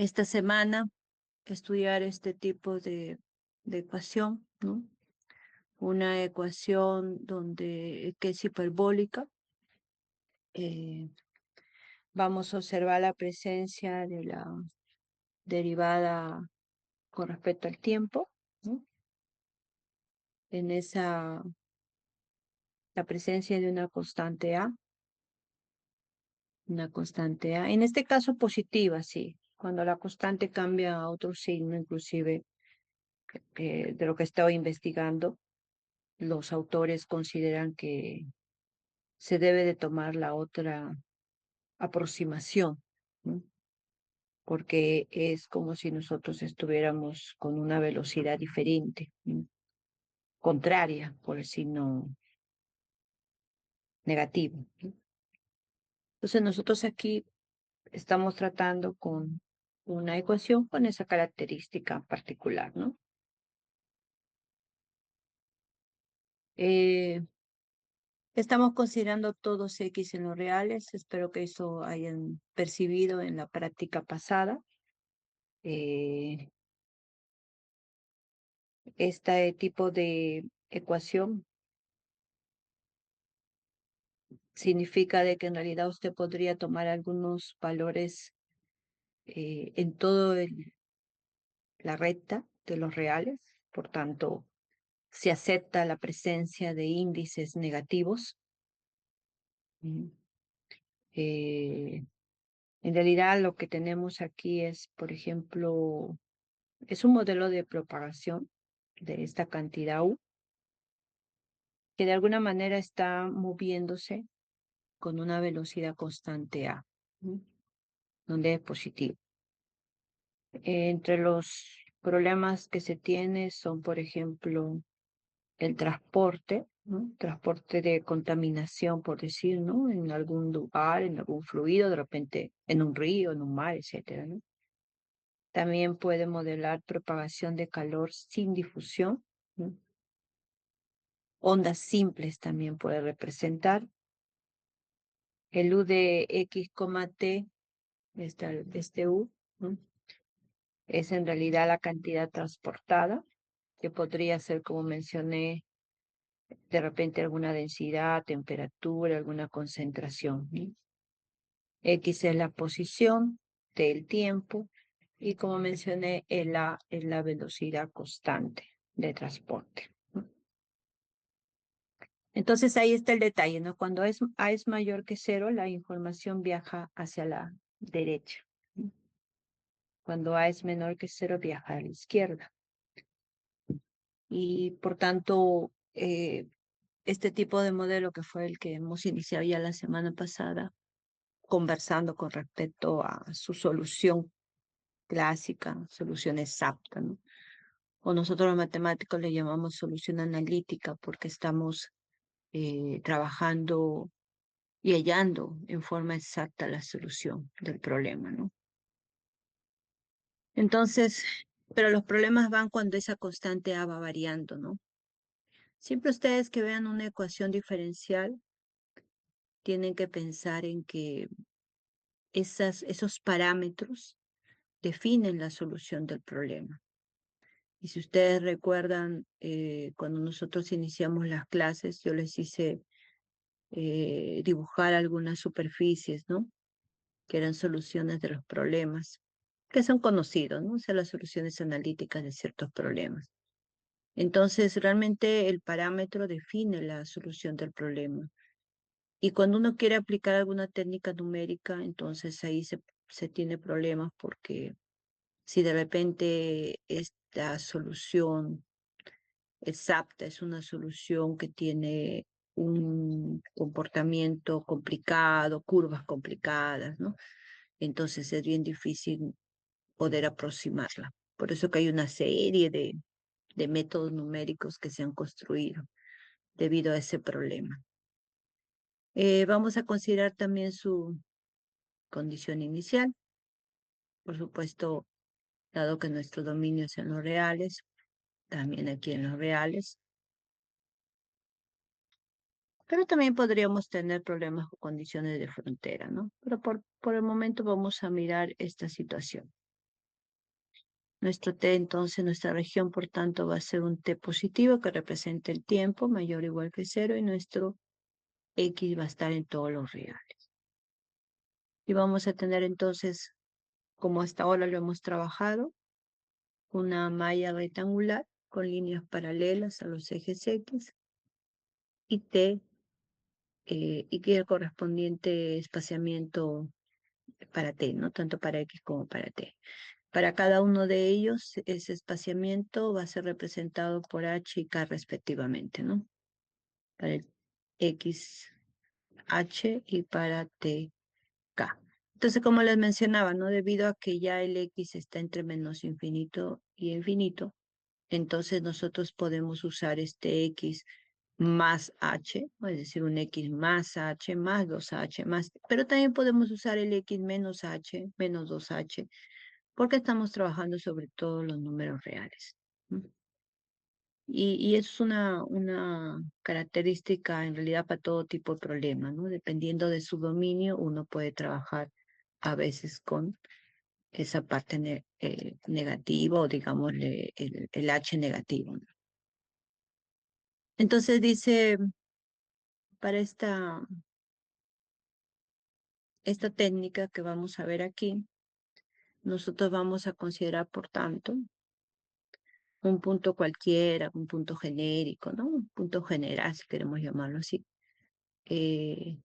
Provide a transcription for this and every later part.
esta semana estudiar este tipo de ecuación, ¿no? Una ecuación que es hiperbólica. Eh, Vamos a observar la presencia de la derivada con respecto al tiempo, ¿no? En la presencia de una constante A, en este caso positiva, sí, cuando la constante cambia a otro signo, inclusive de lo que estaba investigando, los autores consideran que se debe de tomar la otra aproximación, ¿no? Porque es como si nosotros estuviéramos con una velocidad diferente, ¿no? Contraria por el signo negativo, ¿no? Entonces nosotros aquí estamos tratando con una ecuación con esa característica particular, ¿no? Eh, Estamos considerando todos X en los reales. Espero que eso hayan percibido en la práctica pasada. Eh, este tipo de ecuación significa de que en realidad usted podría tomar algunos valores en la recta de los reales. Por tanto, se acepta la presencia de índices negativos. Mm. Eh, en realidad lo que tenemos aquí es, por ejemplo, es un modelo de propagación de esta cantidad U, que de alguna manera está moviéndose con una velocidad constante A, ¿no? Donde es positivo. Entre los problemas que se tiene son, por ejemplo, el transporte, ¿no? Transporte de contaminación, por decir, ¿no? En algún lugar, en algún fluido, de repente en un río, en un mar, etcétera, ¿no? También puede modelar propagación de calor sin difusión, ¿no? Ondas simples también puede representar. El U de X, T, este U, ¿no? Es en realidad la cantidad transportada, que podría ser, como mencioné, de repente alguna densidad, temperatura, alguna concentración, ¿no? X es la posición del tiempo y, como mencioné, la es la velocidad constante de transporte, ¿no? Entonces ahí está el detalle, ¿no? Cuando A es mayor que cero, la información viaja hacia la derecha, ¿no? Cuando A es menor que cero, viaja a la izquierda. Y por tanto, este tipo de modelo, que fue el que hemos iniciado ya la semana pasada, conversando con respecto a su solución clásica, solución exacta, ¿no? O nosotros los matemáticos le llamamos solución analítica porque estamos trabajando y hallando en forma exacta la solución del problema, ¿no? Entonces, pero los problemas van cuando esa constante A va variando, ¿no? Siempre ustedes que vean una ecuación diferencial tienen que pensar en que esos parámetros definen la solución del problema. Y si ustedes recuerdan, cuando nosotros iniciamos las clases, yo les hice dibujar algunas superficies, ¿no? Que eran soluciones de los problemas, que son conocidos, ¿no? O sea, las soluciones analíticas de ciertos problemas. Entonces, realmente el parámetro define la solución del problema. Y cuando uno quiere aplicar alguna técnica numérica, entonces ahí se tiene problemas porque si de repente esta solución exacta es una solución que tiene un comportamiento complicado, curvas complicadas, ¿no? Entonces es bien difícil poder aproximarla. Por eso que hay una serie de métodos numéricos que se han construido debido a ese problema. Vamos a considerar también su condición inicial. Por supuesto, dado que nuestro dominio es en los reales, también aquí en los reales, pero también podríamos tener problemas con condiciones de frontera, ¿no? Pero por el momento vamos a mirar esta situación. Nuestro T, entonces, nuestra región, por tanto, va a ser un T positivo que representa el tiempo mayor o igual que cero y nuestro X va a estar en todos los reales. Y vamos a tener entonces, como hasta ahora lo hemos trabajado, una malla rectangular con líneas paralelas a los ejes X y T y que el correspondiente espaciamiento para T, ¿no? Tanto para X como para T. Para cada uno de ellos, ese espaciamiento va a ser representado por H y K respectivamente, ¿no? Para el X, H y para T, K. Entonces, como les mencionaba, ¿no? Debido a que ya el X está entre menos infinito y infinito, entonces nosotros podemos usar este X más H, es decir, un X más H más 2H más, pero también podemos usar el X menos H menos 2H, porque estamos trabajando sobre todo los números reales. ¿No? Y es una característica en realidad para todo tipo de problemas, ¿no? Dependiendo de su dominio, uno puede trabajar a veces con esa parte negativa o digámosle el H negativo, ¿no? Entonces dice, para esta técnica que vamos a ver aquí, nosotros vamos a considerar, por tanto, un punto cualquiera, un punto genérico, ¿no? Un punto general, si queremos llamarlo así. Eh,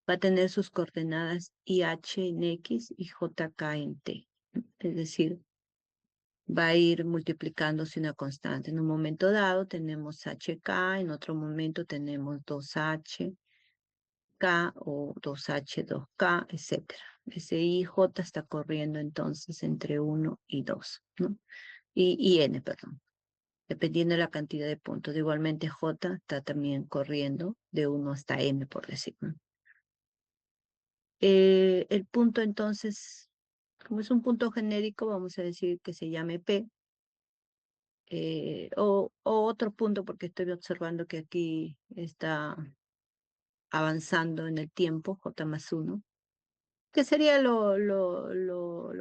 Va a tener sus coordenadas IH en X y JK en T. ¿No? Es decir, va a ir multiplicándose una constante. En un momento dado tenemos HK, en otro momento tenemos 2H, K o 2H, 2K, etcétera. Ese IJ está corriendo entonces entre 1 y 2, ¿no? Y N, perdón, dependiendo de la cantidad de puntos. Igualmente J está también corriendo de 1 hasta M, por decir, ¿no? El punto entonces, como es un punto genérico, vamos a decir que se llame P, o otro punto, porque estoy observando que aquí está avanzando en el tiempo, J más 1, que sería lo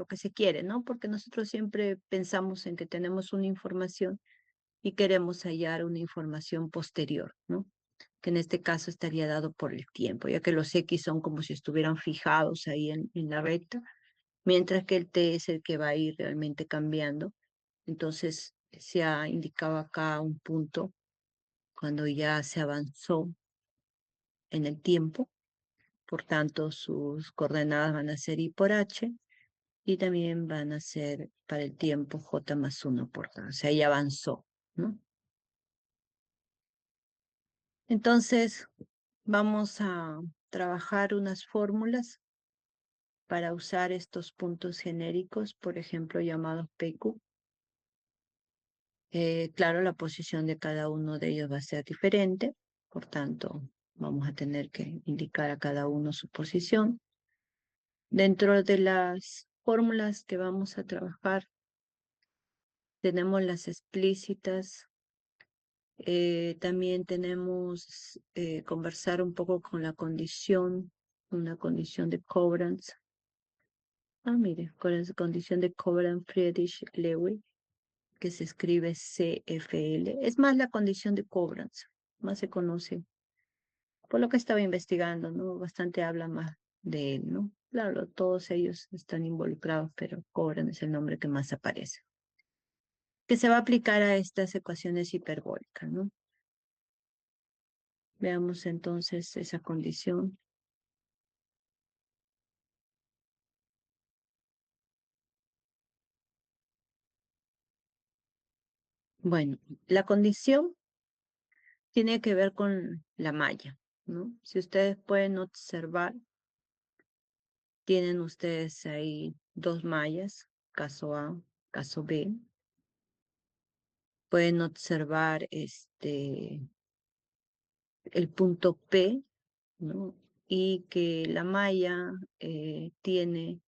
que se quiere, ¿no? Porque nosotros siempre pensamos en que tenemos una información y queremos hallar una información posterior, ¿no? Que en este caso estaría dado por el tiempo, ya que los X son como si estuvieran fijados ahí en la recta, mientras que el T es el que va a ir realmente cambiando. Entonces, se ha indicado acá un punto cuando ya se avanzó en el tiempo, por tanto, sus coordenadas van a ser I por H y también van a ser para el tiempo J más 1 por tanto, o sea, ya avanzó, ¿no? Entonces, vamos a trabajar unas fórmulas para usar estos puntos genéricos, por ejemplo, llamados PQ. Claro, la posición de cada uno de ellos va a ser diferente, por tanto, vamos a tener que indicar a cada uno su posición. Dentro de las fórmulas que vamos a trabajar, tenemos las explícitas, también tenemos conversar un poco con la condición, una condición de Cobrans. Ah, mire, con la condición de Cobrand-Friedrich-Lewis, que se escribe CFL. Es más la condición de Cobrans, más se conoce. Por lo que estaba investigando, ¿no? Bastante habla más de él, ¿no? Claro, todos ellos están involucrados, pero Cobrand es el nombre que más aparece. Que se va a aplicar a estas ecuaciones hiperbólicas, ¿no? Veamos entonces esa condición. Bueno, la condición tiene que ver con la malla, ¿no? Si ustedes pueden observar, tienen ustedes ahí dos mallas, caso A, caso B. Pueden observar el punto P, ¿no? Y que la malla tiene,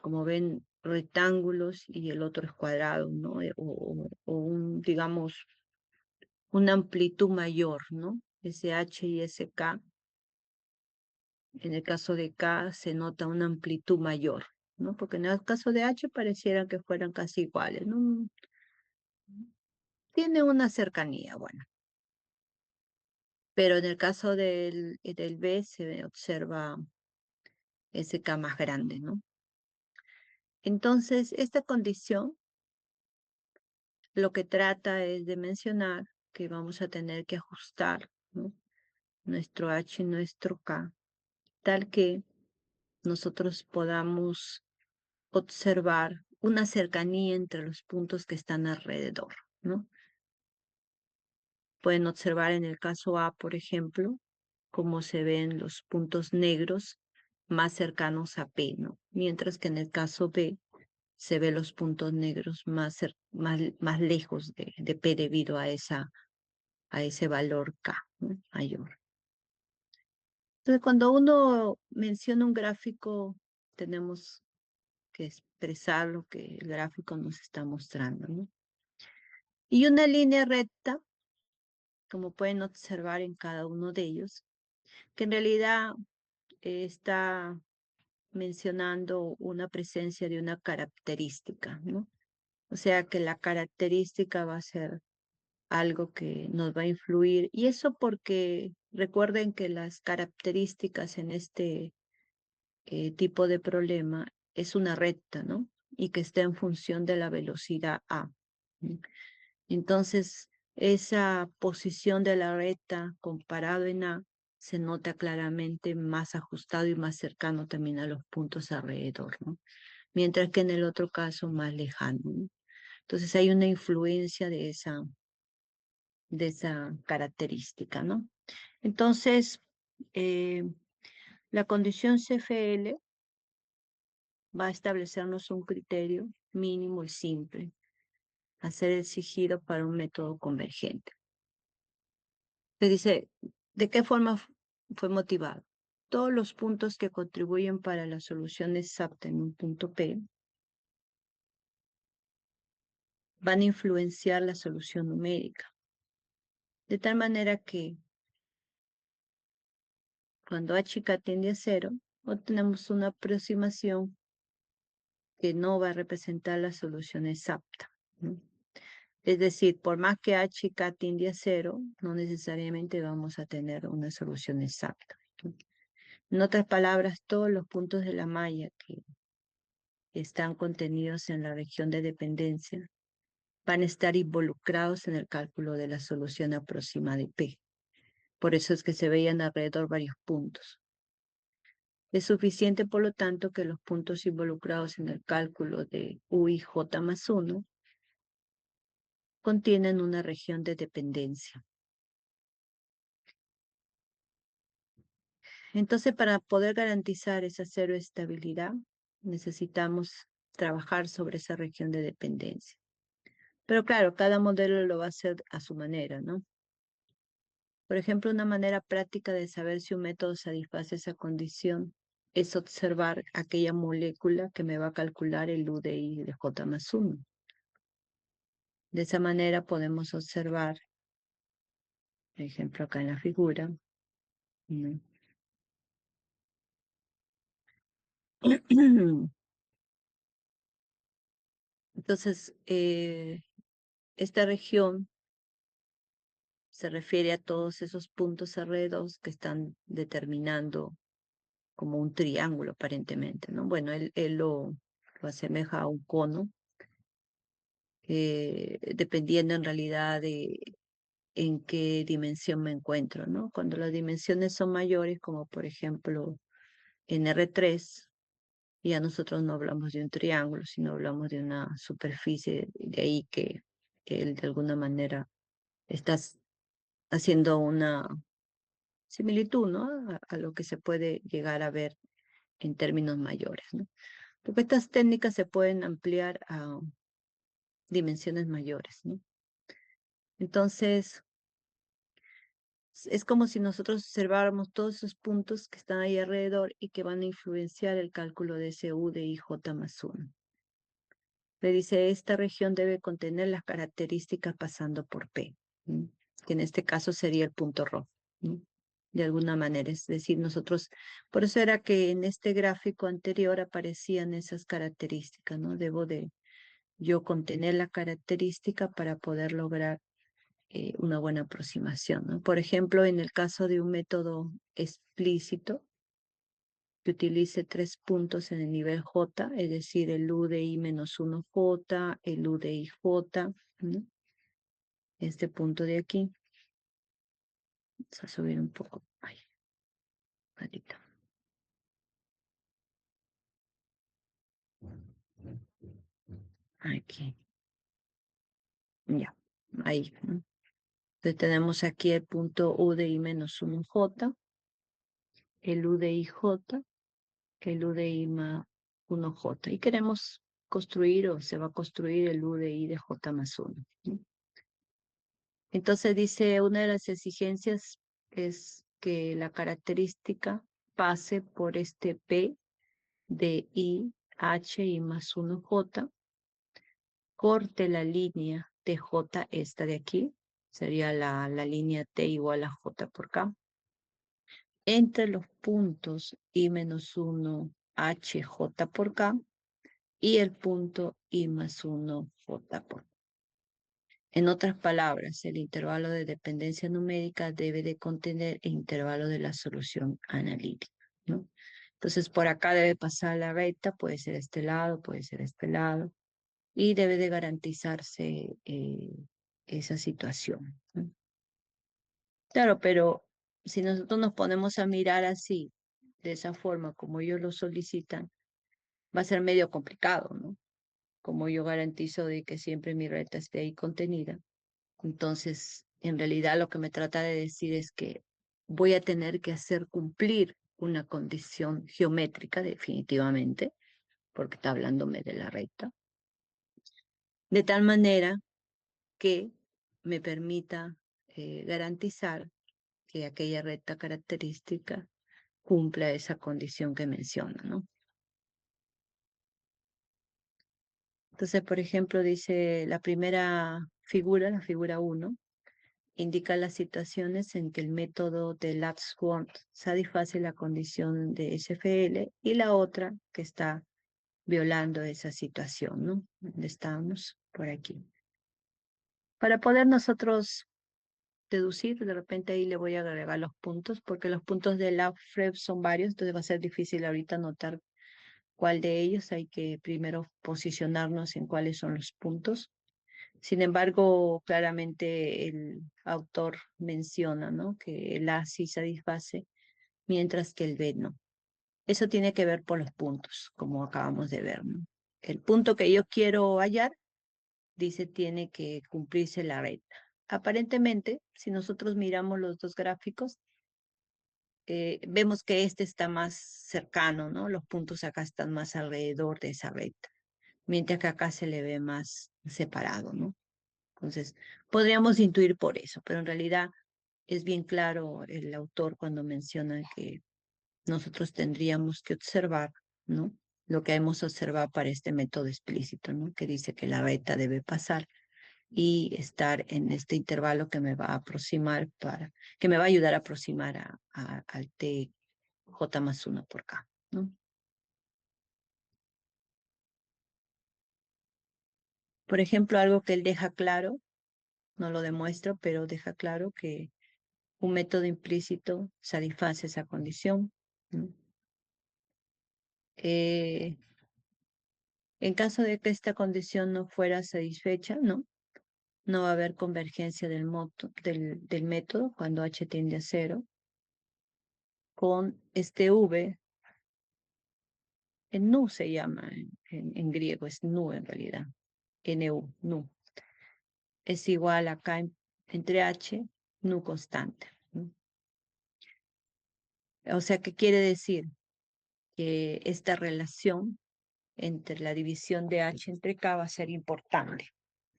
como ven, rectángulos y el otro es cuadrado, ¿no? O un, digamos, una amplitud mayor, ¿no? Ese H y ese K. En el caso de K se nota una amplitud mayor. ¿no? Porque en el caso de H parecieran que fueran casi iguales, ¿no? Tiene una cercanía, bueno, pero en el caso del B se observa ese K más grande, ¿no? Entonces, esta condición lo que trata es de mencionar que vamos a tener que ajustar, ¿no?, nuestro H y nuestro K, tal que nosotros podamos observar una cercanía entre los puntos que están alrededor, ¿no? Pueden observar en el caso A, por ejemplo, cómo se ven los puntos negros más cercanos a P, ¿no? Mientras que en el caso B se ven los puntos negros más lejos de P debido a ese valor K, ¿no?, mayor. Entonces, cuando uno menciona un gráfico, tenemos que expresar lo que el gráfico nos está mostrando, ¿no? Y una línea recta, como pueden observar en cada uno de ellos, que en realidad está mencionando una presencia de una característica, ¿no? O sea que la característica va a ser algo que nos va a influir. Y eso porque recuerden que las características en este tipo de problema es una recta, ¿no? Y que está en función de la velocidad A, ¿no? Entonces, esa posición de la recta comparado en A se nota claramente más ajustado y más cercano también a los puntos alrededor, ¿no? Mientras que en el otro caso más lejano, ¿no? Entonces hay una influencia de esa característica, ¿no? Entonces, eh, la condición CFL va a establecernos un criterio mínimo y simple a ser exigido para un método convergente. Se dice, ¿de qué forma fue motivado? Todos los puntos que contribuyen para la solución exacta en un punto P van a influenciar la solución numérica, de tal manera que cuando H y K tiende a cero, obtenemos una aproximación que no va a representar la solución exacta, ¿no? Es decir, por más que H y K tiende a cero, no necesariamente vamos a tener una solución exacta, ¿no? En otras palabras, todos los puntos de la malla que están contenidos en la región de dependencia van a estar involucrados en el cálculo de la solución aproximada de P. Por eso es que se veían alrededor varios puntos. Es suficiente, por lo tanto, que los puntos involucrados en el cálculo de U y J más 1 contienen una región de dependencia. Entonces, para poder garantizar esa cero estabilidad, necesitamos trabajar sobre esa región de dependencia. Pero claro, cada modelo lo va a hacer a su manera, ¿no? Por ejemplo, una manera práctica de saber si un método satisface esa condición es observar aquella molécula que me va a calcular el U de I de J más 1. De esa manera podemos observar, por ejemplo, acá en la figura, ¿no? Entonces, esta región se refiere a todos esos puntos alrededor que están determinando como un triángulo aparentemente, ¿no? Bueno, él lo asemeja a un cono, dependiendo en realidad de en qué dimensión me encuentro, ¿no? Cuando las dimensiones son mayores, como por ejemplo en R3, ya nosotros no hablamos de un triángulo, sino hablamos de una superficie, de ahí que él de alguna manera está haciendo una similitud, ¿no? A lo que se puede llegar a ver en términos mayores, ¿no? Porque estas técnicas se pueden ampliar a dimensiones mayores, ¿no? Entonces, es como si nosotros observáramos todos esos puntos que están ahí alrededor y que van a influenciar el cálculo de ese U de IJ más 1. Le dice, esta región debe contener las características pasando por P, ¿sí?, que en este caso sería el punto rojo, ¿sí? de alguna manera. Es decir, nosotros, por eso era que en este gráfico anterior aparecían esas características, ¿no? Debo de yo contener la característica para poder lograr una buena aproximación, ¿no? Por ejemplo, en el caso de un método explícito que utilice 3 puntos en el nivel J, es decir, el U de I menos 1J, el U de IJ, ¿no? Este punto de aquí. Vamos a subir un poco. Ay, maldita. Aquí. Ya, ahí, ¿no? Entonces tenemos aquí el punto U de I menos 1J, el U de IJ, el U de I más 1J. Y queremos construir o se va a construir el U de I de J más 1. ¿No? Entonces dice, una de las exigencias es que la característica pase por este P de I, H y más 1J, corte la línea de J esta de aquí, sería la línea T igual a J por K, entre los puntos I menos 1, H, J por K y el punto I más 1, J por K. En otras palabras, el intervalo de dependencia numérica debe de contener el intervalo de la solución analítica, ¿no? Entonces, por acá debe pasar la recta, puede ser este lado, puede ser este lado, y debe de garantizarse esa situación, ¿no? Claro, pero si nosotros nos ponemos a mirar así, de esa forma como ellos lo solicitan, va a ser medio complicado, ¿no? Como yo garantizo de que siempre mi recta esté ahí contenida. Entonces, en realidad lo que me trata de decir es que voy a tener que hacer cumplir una condición geométrica definitivamente, porque está hablándome de la recta, de tal manera que me permita garantizar que aquella recta característica cumpla esa condición que menciona, ¿no? Entonces, por ejemplo, dice la primera figura, la figura 1, indica las situaciones en que el método de Laps-Whorf satisface la condición de SFL y la otra que está violando esa situación, ¿no? ¿Dónde estamos? Por aquí. Para poder nosotros deducir, de repente ahí le voy a agregar los puntos, porque los puntos de Laps-Whorf son varios, entonces va a ser difícil ahorita notar cuál de ellos. Hay que primero posicionarnos en cuáles son los puntos. Sin embargo, claramente el autor menciona, ¿no?, que el A sí satisface, mientras que el B no. Eso tiene que ver por los puntos, como acabamos de ver, ¿no? El punto que yo quiero hallar, dice, tiene que cumplirse la recta. Aparentemente, si nosotros miramos los dos gráficos, vemos que este está más cercano, ¿no? Los puntos acá están más alrededor de esa recta, mientras que acá se le ve más separado, ¿no? Entonces, podríamos intuir por eso, pero en realidad es bien claro el autor cuando menciona que nosotros tendríamos que observar, ¿no?, lo que hemos observado para este método explícito, ¿no?, que dice que la beta debe pasar y estar en este intervalo que me va a aproximar que me va a ayudar a aproximar al T J más 1 por K, ¿no? Por ejemplo, algo que él deja claro, no lo demuestra, pero deja claro que un método implícito satisface esa condición, ¿no? Eh, en caso de que esta condición no fuera satisfecha, ¿no?, no va a haber convergencia del método cuando H tiende a 0 con este V, en nu se llama en griego, es nu en realidad, NU, nu. Es igual acá entre H, nu constante, ¿no? O sea, ¿qué quiere decir? Que esta relación entre la división de H entre K va a ser importante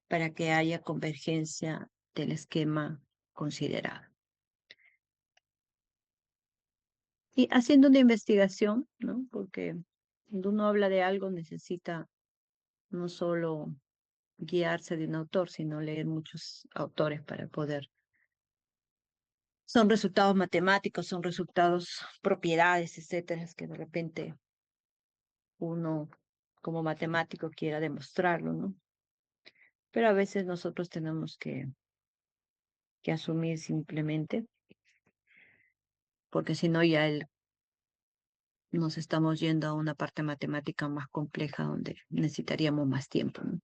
para que haya convergencia del esquema considerado. Y haciendo una investigación, ¿no?, porque cuando uno habla de algo necesita no solo guiarse de un autor, sino leer muchos autores para poder son resultados matemáticos, son resultados, propiedades, etcétera, que de repente uno como matemático quiera demostrarlo, ¿no? Pero a veces nosotros tenemos que asumir simplemente, porque si no ya nos estamos yendo a una parte matemática más compleja donde necesitaríamos más tiempo, ¿no?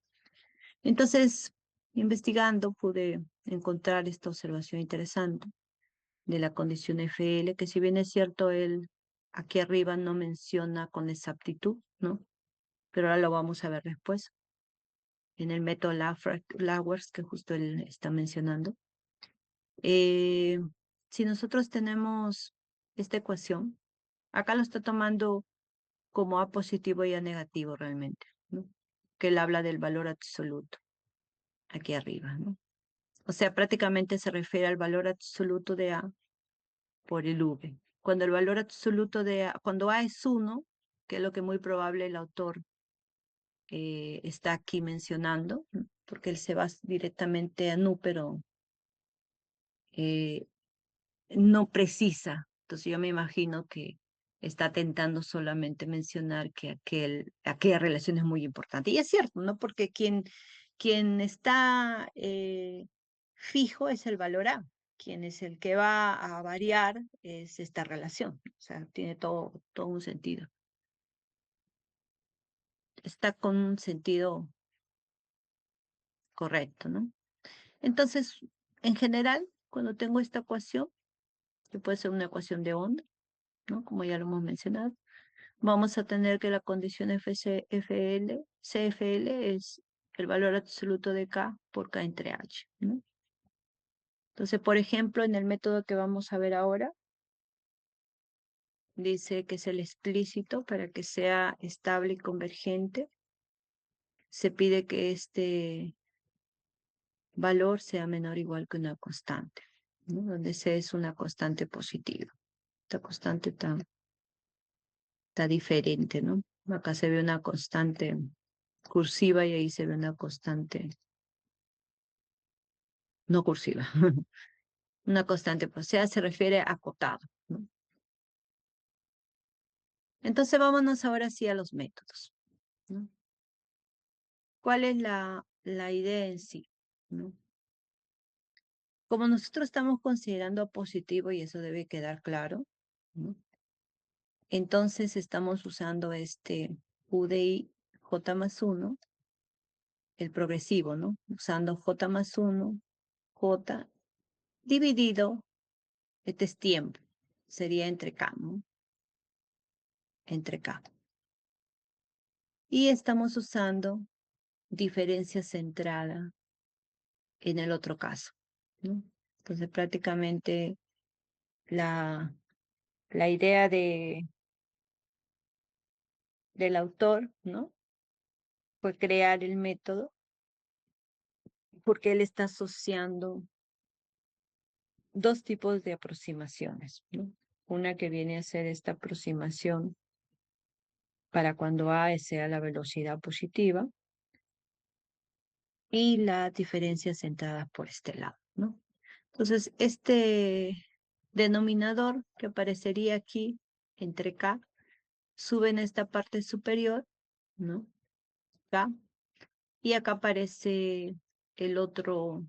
Entonces, investigando, pude encontrar esta observación interesante de la condición FL, que si bien es cierto, él aquí arriba no menciona con exactitud, ¿no? Pero ahora lo vamos a ver después, en el método Lawers, que justo él está mencionando. Eh, si nosotros tenemos esta ecuación, acá lo está tomando como A positivo y A negativo realmente, ¿no? Que él habla del valor absoluto, aquí arriba, ¿no? O sea, prácticamente se refiere al valor absoluto de A por el V. Cuando el valor absoluto de A, cuando A es 1, que es lo que muy probable el autor está aquí mencionando, ¿no? Porque él se va directamente a nu, pero eh, no precisa. Entonces yo me imagino que está tentando solamente mencionar que aquella relación es muy importante. Y es cierto, ¿no? Porque quien está fijo es el valor A, quien es el que va a variar es esta relación. O sea, tiene todo un sentido. Está con un sentido correcto, ¿no? Entonces, en general, cuando tengo esta ecuación, que puede ser una ecuación de onda, ¿no? Como ya lo hemos mencionado, vamos a tener que la condición CFL es el valor absoluto de K por K entre H, ¿no? Entonces, por ejemplo, en el método que vamos a ver ahora, dice que es el explícito para que sea estable y convergente. Se pide que este valor sea menor o igual que una constante, ¿no? Donde C es una constante positiva. Esta constante está diferente, ¿no? Acá se ve una constante cursiva y ahí se ve una constante no cursiva. Una constante, pues, o sea, se refiere a acotado, ¿no? Entonces vámonos ahora sí a los métodos, ¿no? ¿Cuál es la idea en sí, ¿no? Como nosotros estamos considerando positivo, y eso debe quedar claro, ¿no? Entonces estamos usando este UDI J más 1, el progresivo, ¿no? Usando J más 1, J dividido, este es tiempo, sería entre K, ¿no? Entre K. Y estamos usando diferencia centrada en el otro caso, ¿no? Entonces prácticamente la, la idea del autor, ¿no? Fue crear el método porque él está asociando dos tipos de aproximaciones, ¿no? Una que viene a ser esta aproximación para cuando A sea la velocidad positiva y la diferencia centrada por este lado, ¿no? Entonces, este denominador que aparecería aquí entre K sube en esta parte superior, ¿no? K, y acá aparece el otro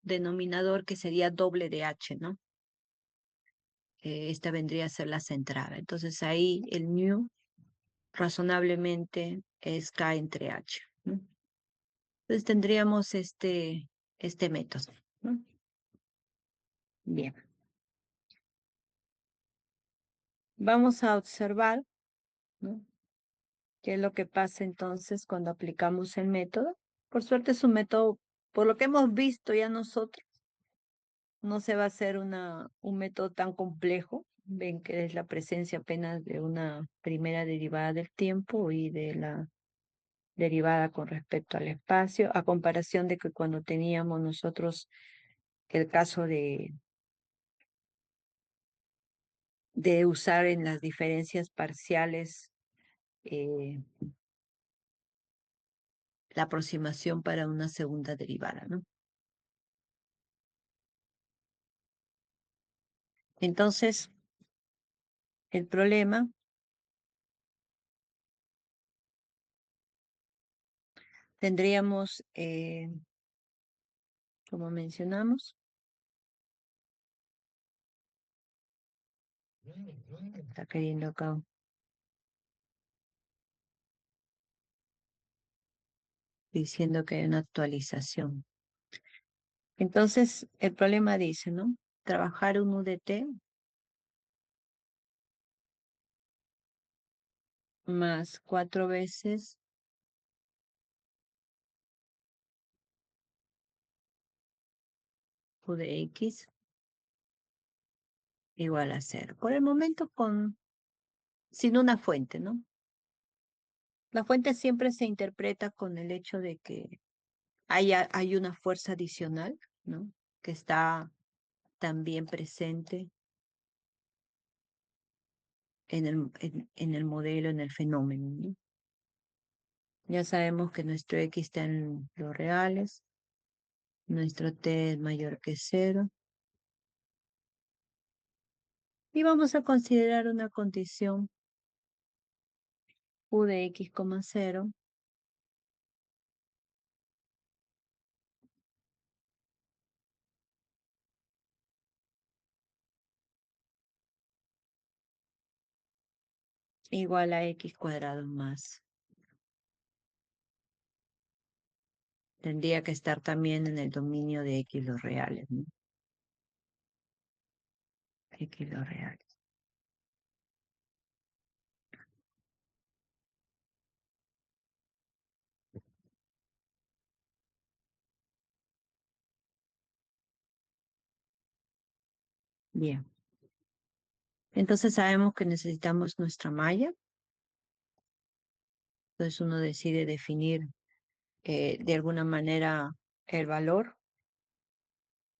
denominador que sería doble de H, ¿no? Esta vendría a ser la centrada. Entonces ahí el nu razonablemente es K entre H, ¿no? Entonces tendríamos este método, ¿no? Bien, vamos a observar, ¿no? ¿Qué es lo que pasa entonces cuando aplicamos el método? Por suerte es un método, por lo que hemos visto ya nosotros, no se va a hacer un método tan complejo. Ven que es la presencia apenas de una primera derivada del tiempo y de la derivada con respecto al espacio, a comparación de que cuando teníamos nosotros el caso de usar en las diferencias parciales eh, la aproximación para una segunda derivada, ¿no? Entonces, el problema tendríamos, como mencionamos, está queriendo acá, diciendo que hay una actualización. Entonces, el problema dice, ¿no? Trabajar un UDT más 4 veces UDX igual a cero. Por el momento sin una fuente, ¿no? La fuente siempre se interpreta con el hecho de que hay una fuerza adicional, ¿no? Que está también presente en el modelo, en el fenómeno, ¿no? Ya sabemos que nuestro X está en los reales, nuestro T es mayor que cero, y vamos a considerar una condición U de X, cero igual a X cuadrado más. Tendría que estar también en el dominio de X los reales, ¿no? X los reales. Bien. Entonces sabemos que necesitamos nuestra malla. Entonces uno decide definir de alguna manera el valor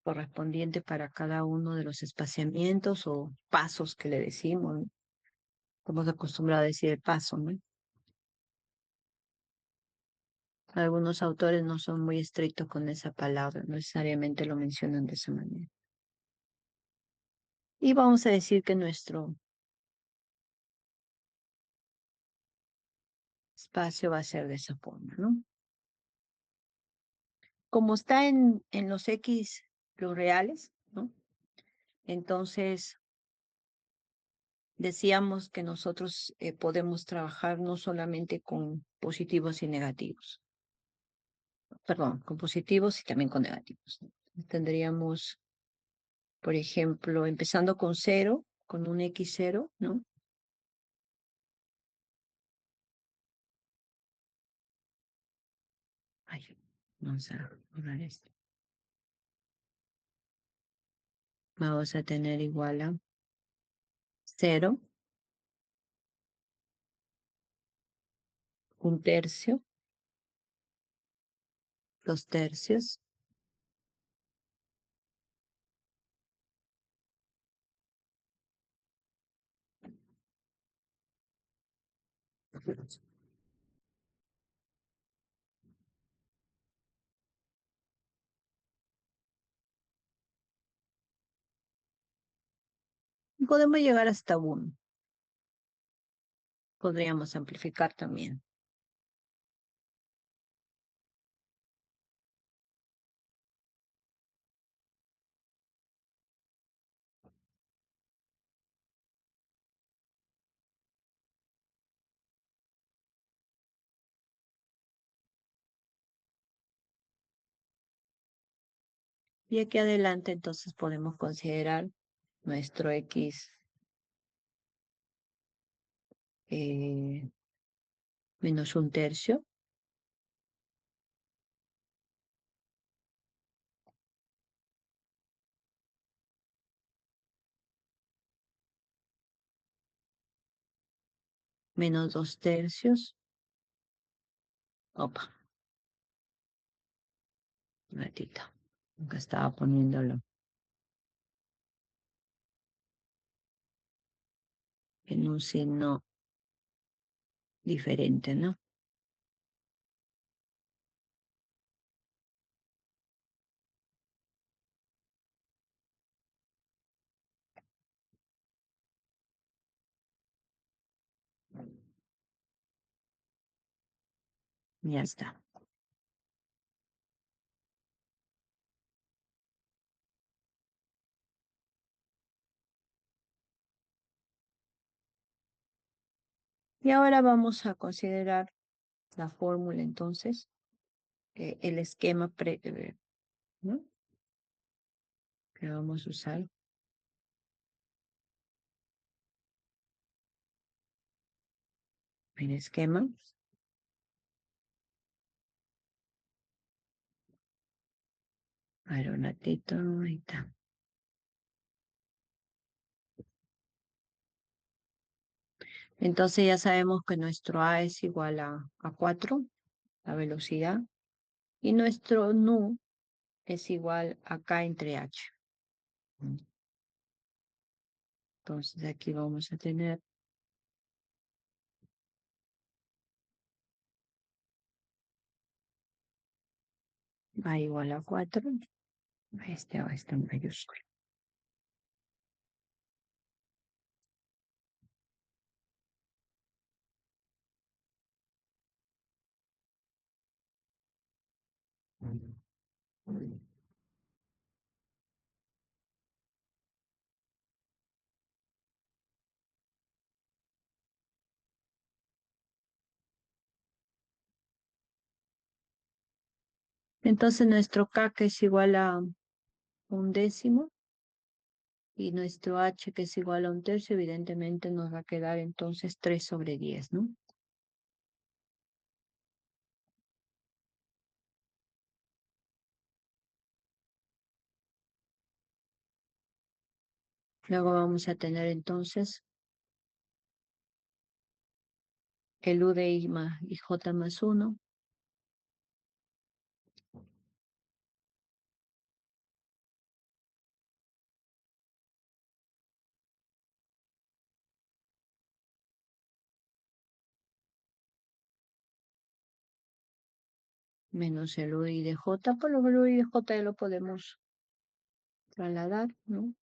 correspondiente para cada uno de los espaciamientos o pasos que le decimos, ¿no? Estamos acostumbrados a decir el paso, ¿no? Algunos autores no son muy estrictos con esa palabra, no necesariamente lo mencionan de esa manera. Y vamos a decir que nuestro espacio va a ser de esa forma, ¿no? Como está en los X, los reales, ¿no? Entonces, decíamos que nosotros podemos trabajar no solamente con positivos y negativos, perdón, con positivos y también con negativos, ¿no? Tendríamos, por ejemplo, empezando con cero, con un X0, ¿no? Ay, vamos a borrar esto. Vamos a tener igual a cero, un tercio, 2 tercios. Podemos llegar hasta uno. Podríamos amplificar también. Y aquí adelante entonces podemos considerar nuestro X eh, menos un tercio, menos 2 tercios. Opa, un ratito. Nunca estaba poniéndolo en un signo diferente, ¿no? Ya está. Y ahora vamos a considerar la fórmula entonces, el esquema ¿no? Que vamos a usar. El esquema. A ver, un ratito, ahí está. Entonces ya sabemos que nuestro A es igual a 4, la velocidad, y nuestro nu es igual a K entre H. Entonces aquí vamos a tener A igual a 4, este A está en mayúscula. Entonces nuestro K que es igual a un décimo y nuestro H que es igual a un tercio, evidentemente nos va a quedar entonces 3/10, ¿no? Luego vamos a tener entonces el U de I más y J más 1 menos el U de I de J, por lo que el U de I de J ya lo podemos trasladar, ¿no?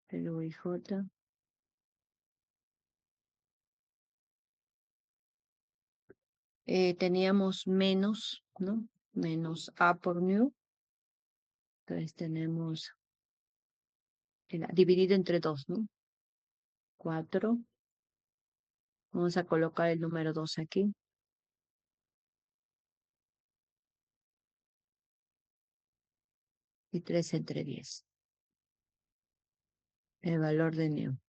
El U de J. Teníamos menos, ¿no? Menos A por nu. Entonces tenemos dividido entre 2, ¿no? 4. Vamos a colocar el número 2 aquí. Y 3/10. El valor de nu.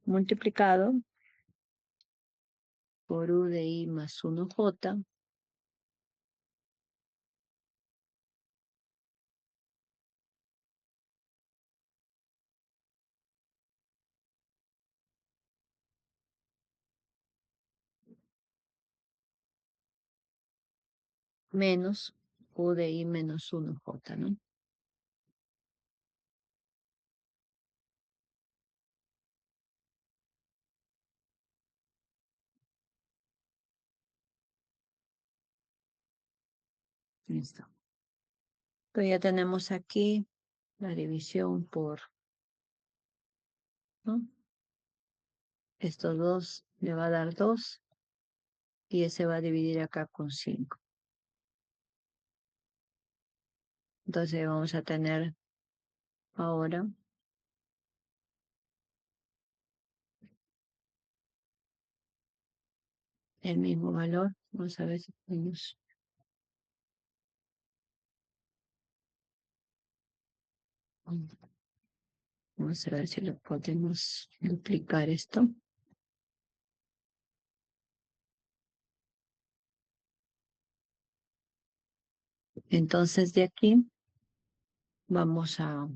Multiplicado por U de I más 1J menos U de I menos 1J, ¿no? Listo. Entonces ya tenemos aquí la división por, ¿no? Estos dos le va a dar 2 y ese va a dividir acá con 5. Entonces vamos a tener ahora el mismo valor. Vamos a ver si podemos. Vamos a ver si lo podemos duplicar esto. Entonces de aquí vamos a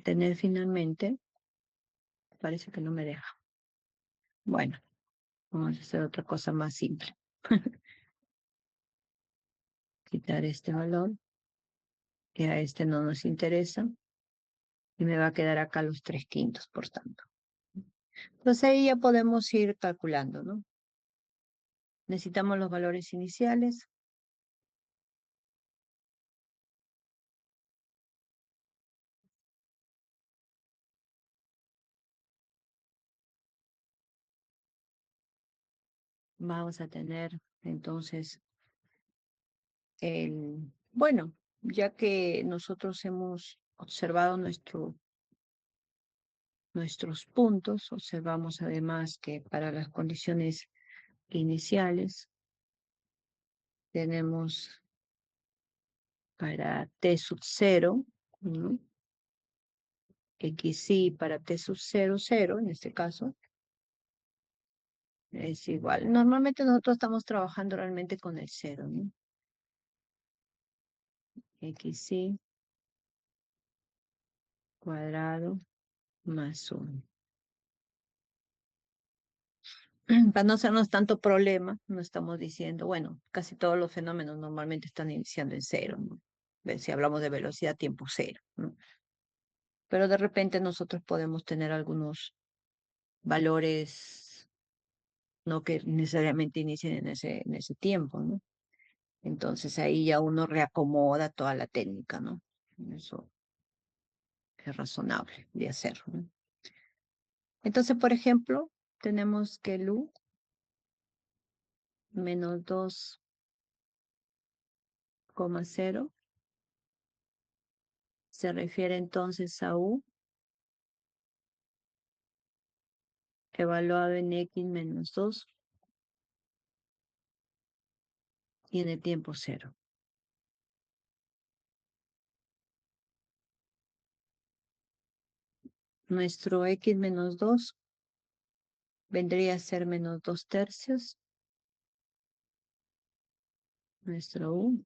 tener finalmente, parece que no me deja. Bueno, vamos a hacer otra cosa más simple. Quitar este valor, que a este no nos interesa, y me va a quedar acá los 3/5, por tanto. Entonces ahí ya podemos ir calculando, ¿no? Necesitamos los valores iniciales, vamos a tener entonces bueno, ya que nosotros hemos observado nuestros puntos, observamos además que para las condiciones iniciales tenemos para T sub 0, ¿no? XY para T sub 0, 0, en este caso, es igual. Normalmente nosotros estamos trabajando realmente con el 0, ¿no? XY cuadrado más 1. Para no hacernos tanto problema, no estamos diciendo, bueno, casi todos los fenómenos normalmente están iniciando en 0, ¿no? Si hablamos de velocidad, tiempo 0, ¿no? Pero de repente nosotros podemos tener algunos valores no que necesariamente inicien en ese tiempo, ¿no? Entonces ahí ya uno reacomoda toda la técnica, ¿no? Eso es razonable de hacer, ¿no? Entonces, por ejemplo, tenemos que el U menos 2,0 se refiere entonces a U evaluado en X menos 2 y en el tiempo 0. Nuestro X menos 2 vendría a ser menos 2/3. Nuestro U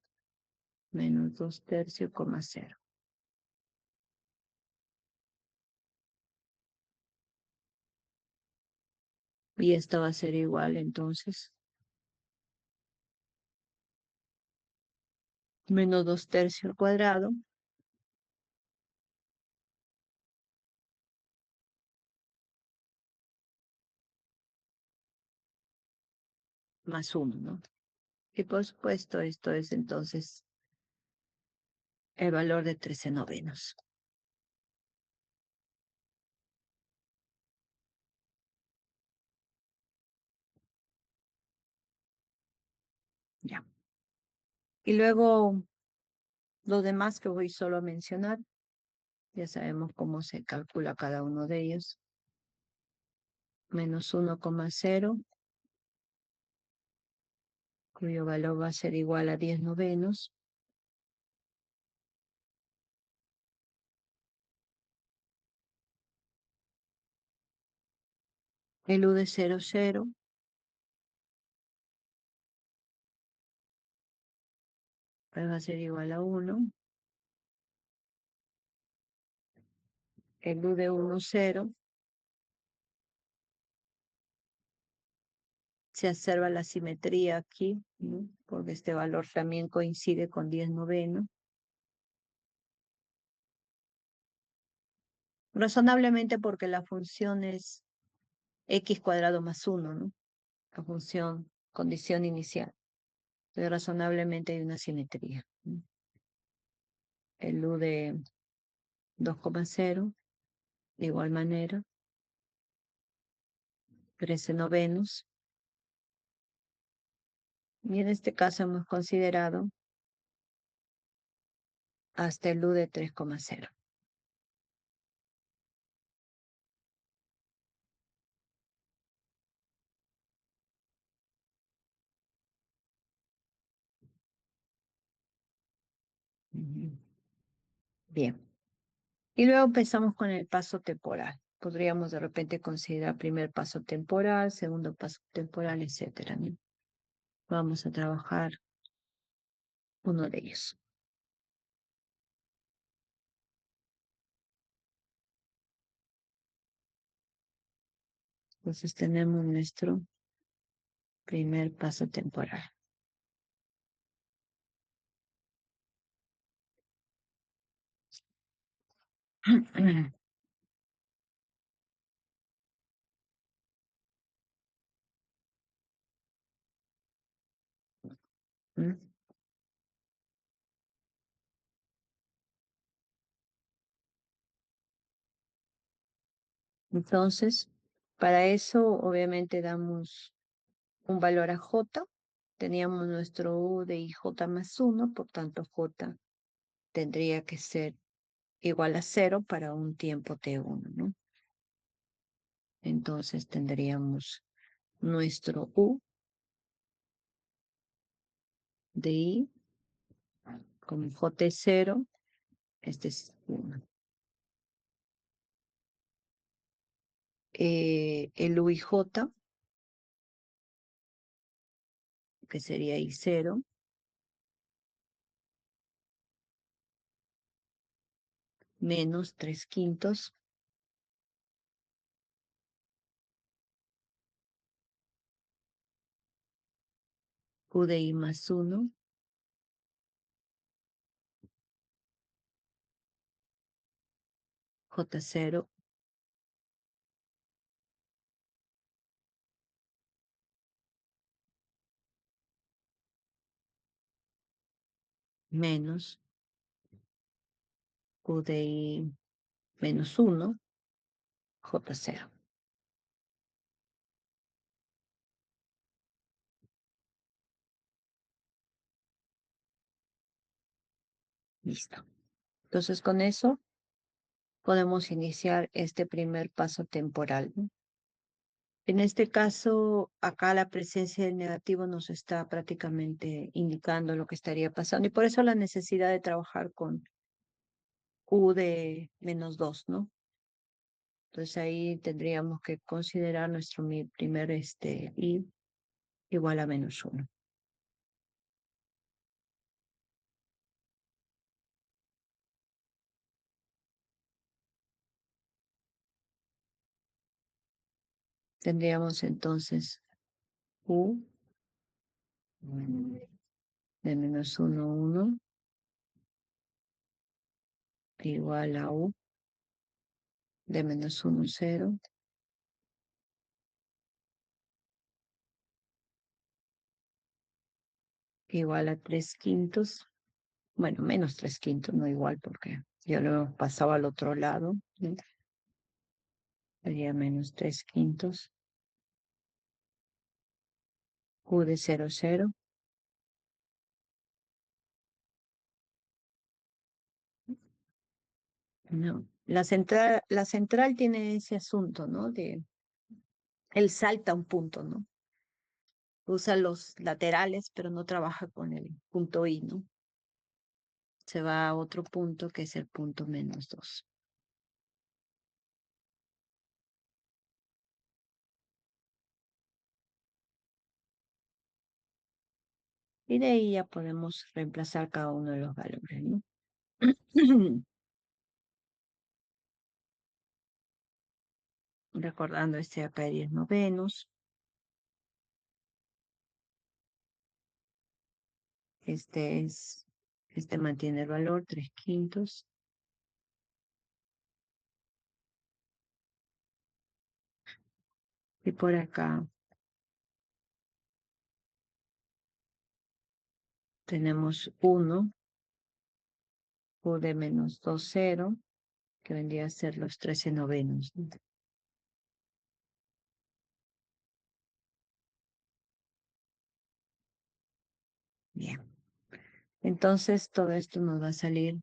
menos 2/3, 0. Y esta va a ser igual entonces menos 2/3 al cuadrado más 1, ¿no? Y por supuesto esto es entonces el valor de 13/9. Ya. Y luego los demás que voy solo a mencionar, ya sabemos cómo se calcula cada uno de ellos. Menos 1,0, cuyo valor va a ser igual a 10/9. El U de 0, 0, pues va a ser igual a 1. El U de 1, 0, se observa la simetría aquí, ¿no? Porque este valor también coincide con 10/9. Razonablemente porque la función es x cuadrado más 1, ¿no? La función condición inicial. Entonces, razonablemente hay una simetría, ¿no? El U de 2,0, de igual manera, 13/9. Y en este caso hemos considerado hasta el U de 3,0. Ujú. Bien. Y luego empezamos con el paso temporal. Podríamos de repente considerar primer paso temporal, segundo paso temporal, etcétera, ¿no? Vamos a trabajar uno de ellos. Entonces tenemos nuestro primer paso temporal. Entonces, para eso obviamente damos un valor a j. Teníamos nuestro u de ij más 1, por tanto j tendría que ser igual a 0 para un tiempo t1, ¿no? Entonces tendríamos nuestro u de i como j es 0, este es 1. El u y j, que sería i0, menos 3/5 u de i más 1, j0 menos u de i menos 1, j0. Listo. Entonces con eso podemos iniciar este primer paso temporal, ¿no? En este caso, acá la presencia del negativo nos está prácticamente indicando lo que estaría pasando y por eso la necesidad de trabajar con u de menos 2, ¿no? Entonces ahí tendríamos que considerar nuestro primer i igual a menos 1. Tendríamos entonces u de menos 1, 1 igual a u de menos 1, 0 igual a 3/5. Bueno, menos 3/5, no igual porque yo lo pasaba al otro lado, ¿no? Sería menos 3/5 u de 0, 0. No. La central tiene ese asunto, ¿no? Él salta un punto, ¿no? Usa los laterales, pero no trabaja con el punto I, ¿no? Se va a otro punto que es el punto menos 2. Y de ahí ya podemos reemplazar cada uno de los valores, ¿no? Recordando este acá de 10 novenos. Este mantiene el valor 3/5. Y por acá tenemos 1, u de menos 2, 0, que vendría a ser los 13 novenos, ¿no? Bien. Entonces todo esto nos va a salir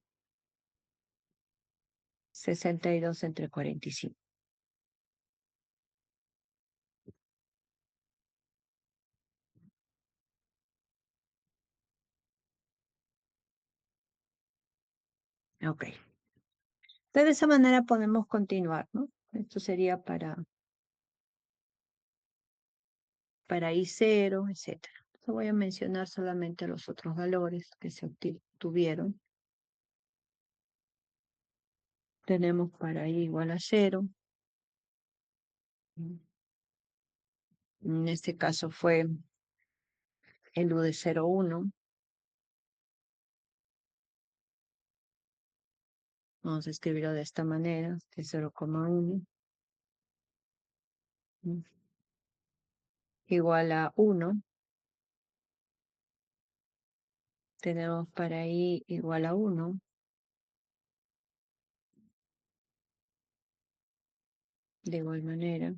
62 entre 45. Ok. Entonces de esa manera podemos continuar, ¿no? Esto sería para I0, etcétera. Entonces voy a mencionar solamente los otros valores que se obtuvieron. Tenemos para I igual a 0. En este caso fue el U de 0, 1. Vamos a escribirlo de esta manera, de 0,1. Igual a 1. Tenemos para I igual a 1. De igual manera.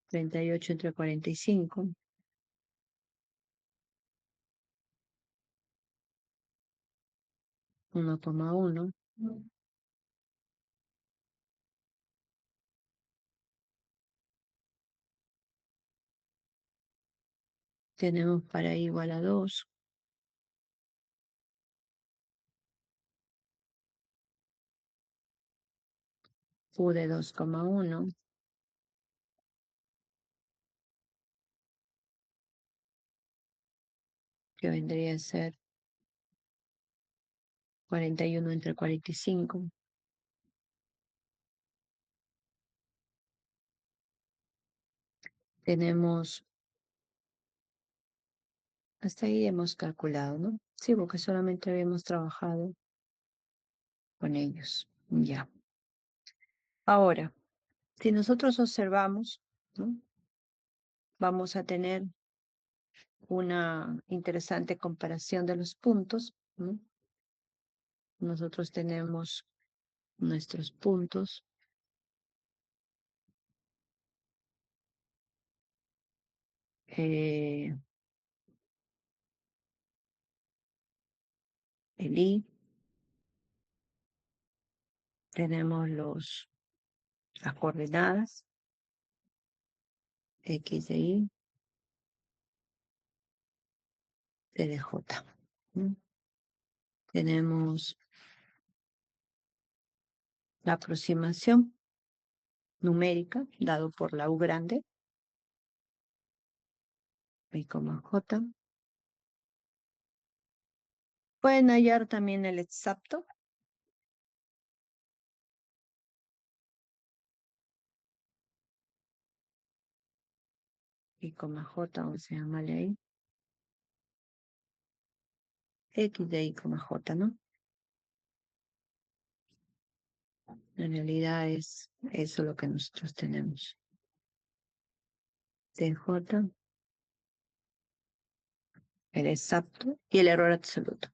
38 entre 45. Uno coma uno. Tenemos para i igual a 2. U de 2,1. Que vendría a ser 41 entre 45. Tenemos, hasta ahí hemos calculado, ¿no? Sí, porque solamente habíamos trabajado con ellos. Ya. Ahora, si nosotros observamos, ¿no? Vamos a tener una interesante comparación de los puntos, ¿no? Nosotros tenemos nuestros puntos. eh, el I, tenemos las coordenadas, X de Y, T de J. ¿No? Tenemos la aproximación numérica dado por la U grande, Y, J. Pueden hallar también el exacto, Y, J, vamos a llamarle ahí, X de Y, J, ¿no? En realidad es eso lo que nosotros tenemos. TJ, el exacto y el error absoluto.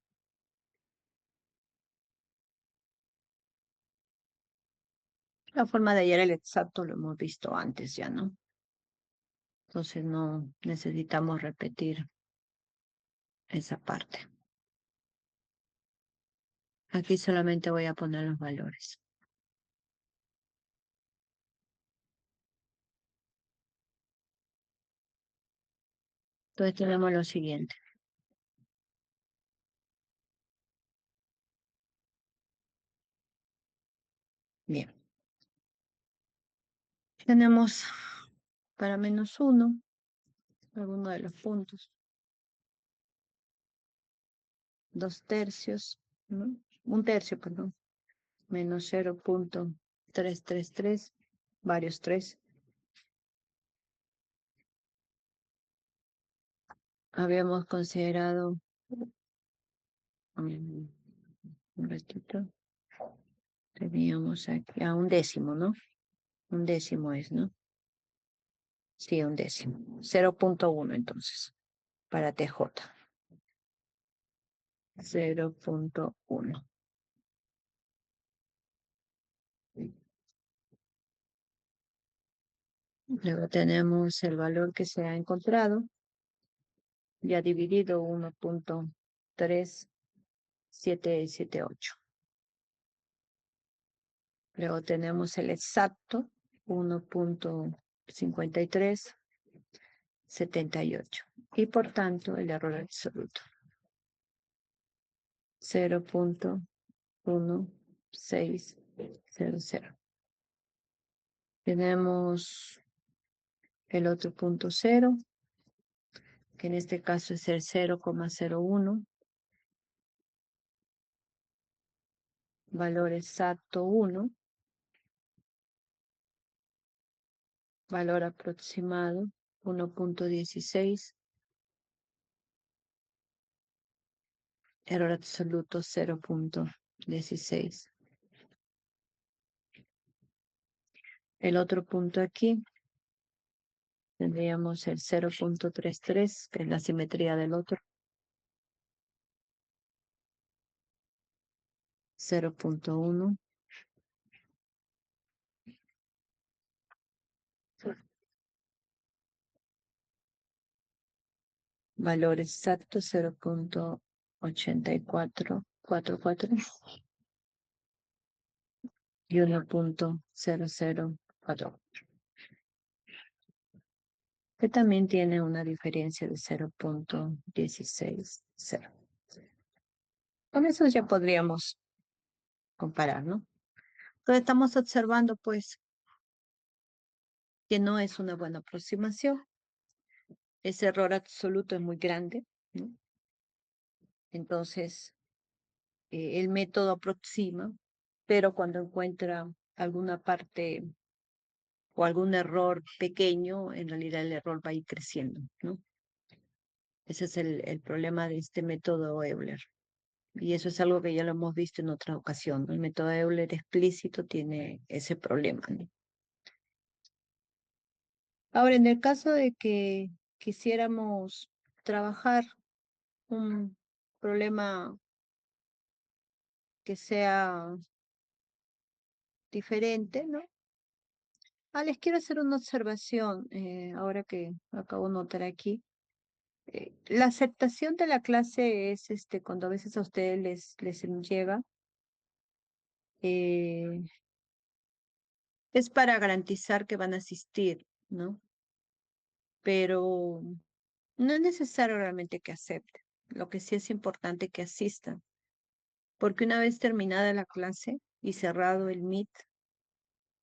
La forma de hallar el exacto lo hemos visto antes ya, ¿no? Entonces no necesitamos repetir esa parte. Aquí solamente voy a poner los valores. Entonces tenemos lo siguiente. Bien. Tenemos para -1 alguno de los puntos. 2/3, ¿no? 1/3, perdón. Menos 0,333, varios 3. Habíamos considerado un ratito. Teníamos aquí a 1/10, ¿no? 1/10 es, ¿no? Sí, 1/10. 0,1 entonces, para TJ. 0,1. Luego tenemos el valor que se ha encontrado, ya dividido 1,3778. Luego tenemos el exacto, 1,5378. Y por tanto, el error absoluto, 0,1600. Tenemos el otro punto cero, que en este caso es el 0,01. Valor exacto 1. Valor aproximado 1,16. Error absoluto 0,16. El otro punto aquí tendríamos el 0,33, que es la simetría del otro. 0,1. valor exacto 0.8444 y 1.0044, que también tiene una diferencia de 0.160. Con eso ya podríamos comparar, ¿no? Entonces estamos observando, pues, que no es una buena aproximación. Ese error absoluto es muy grande, ¿no? Entonces, el método aproxima, pero cuando encuentra alguna parte o algún error pequeño, en realidad el error va a ir creciendo, ¿no? Ese es el problema de este método Euler. Y eso es algo que ya lo hemos visto en otra ocasión, ¿no? El método Euler explícito tiene ese problema, ¿no? Ahora, en el caso de que quisiéramos trabajar un problema que sea diferente, ¿no? Les quiero hacer una observación, ahora que acabo de notar aquí. La aceptación de la clase es cuando a veces a ustedes les llega, eh, es para garantizar que van a asistir, ¿no? Pero no es necesario realmente que acepten. Lo que sí es importante que asistan, porque una vez terminada la clase y cerrado el Meet,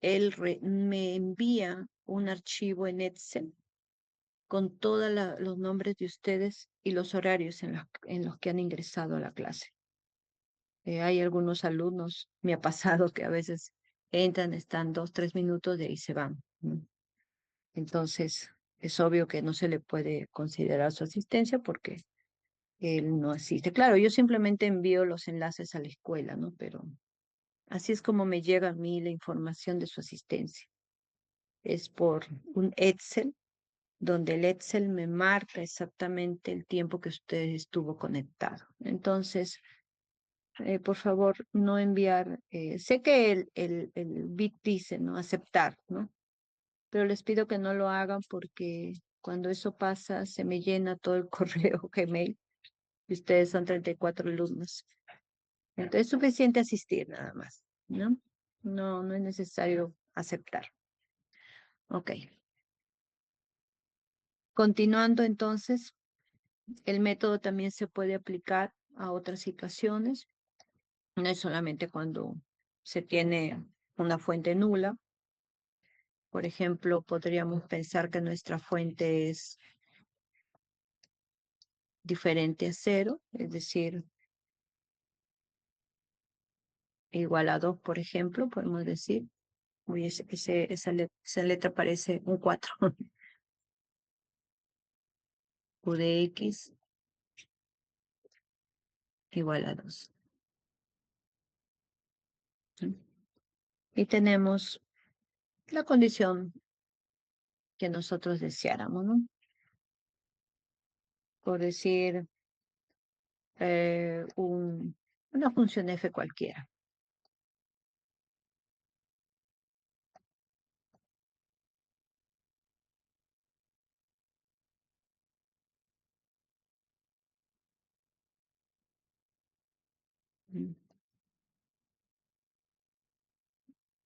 él me envía un archivo en Excel con todos los nombres de ustedes y los horarios en los que han ingresado a la clase. Hay algunos alumnos, me ha pasado que a veces entran, están 2, 3 minutos de ahí se van, ¿no? Entonces, es obvio que no se le puede considerar su asistencia porque él no asiste. Claro, yo simplemente envío los enlaces a la escuela, ¿no? Pero así es como me llega a mí la información de su asistencia. Es por un Excel, donde el Excel me marca exactamente el tiempo que usted estuvo conectado. Entonces, por favor, no enviar, sé que el bit dice, ¿no? Aceptar, ¿no? Pero les pido que no lo hagan porque cuando eso pasa se me llena todo el correo Gmail y ustedes son 34 alumnos. Entonces es suficiente asistir nada más, ¿no? No, no es necesario aceptar. Ok. Continuando entonces, el método también se puede aplicar a otras situaciones. No es solamente cuando se tiene una fuente nula. Por ejemplo, podríamos pensar que nuestra fuente es diferente a cero, es decir, igual a 2, por ejemplo, podemos decir. Uy, esa letra parece un 4. U de X igual a 2. Y tenemos la condición que nosotros deseáramos, ¿no? Por decir, una función f cualquiera.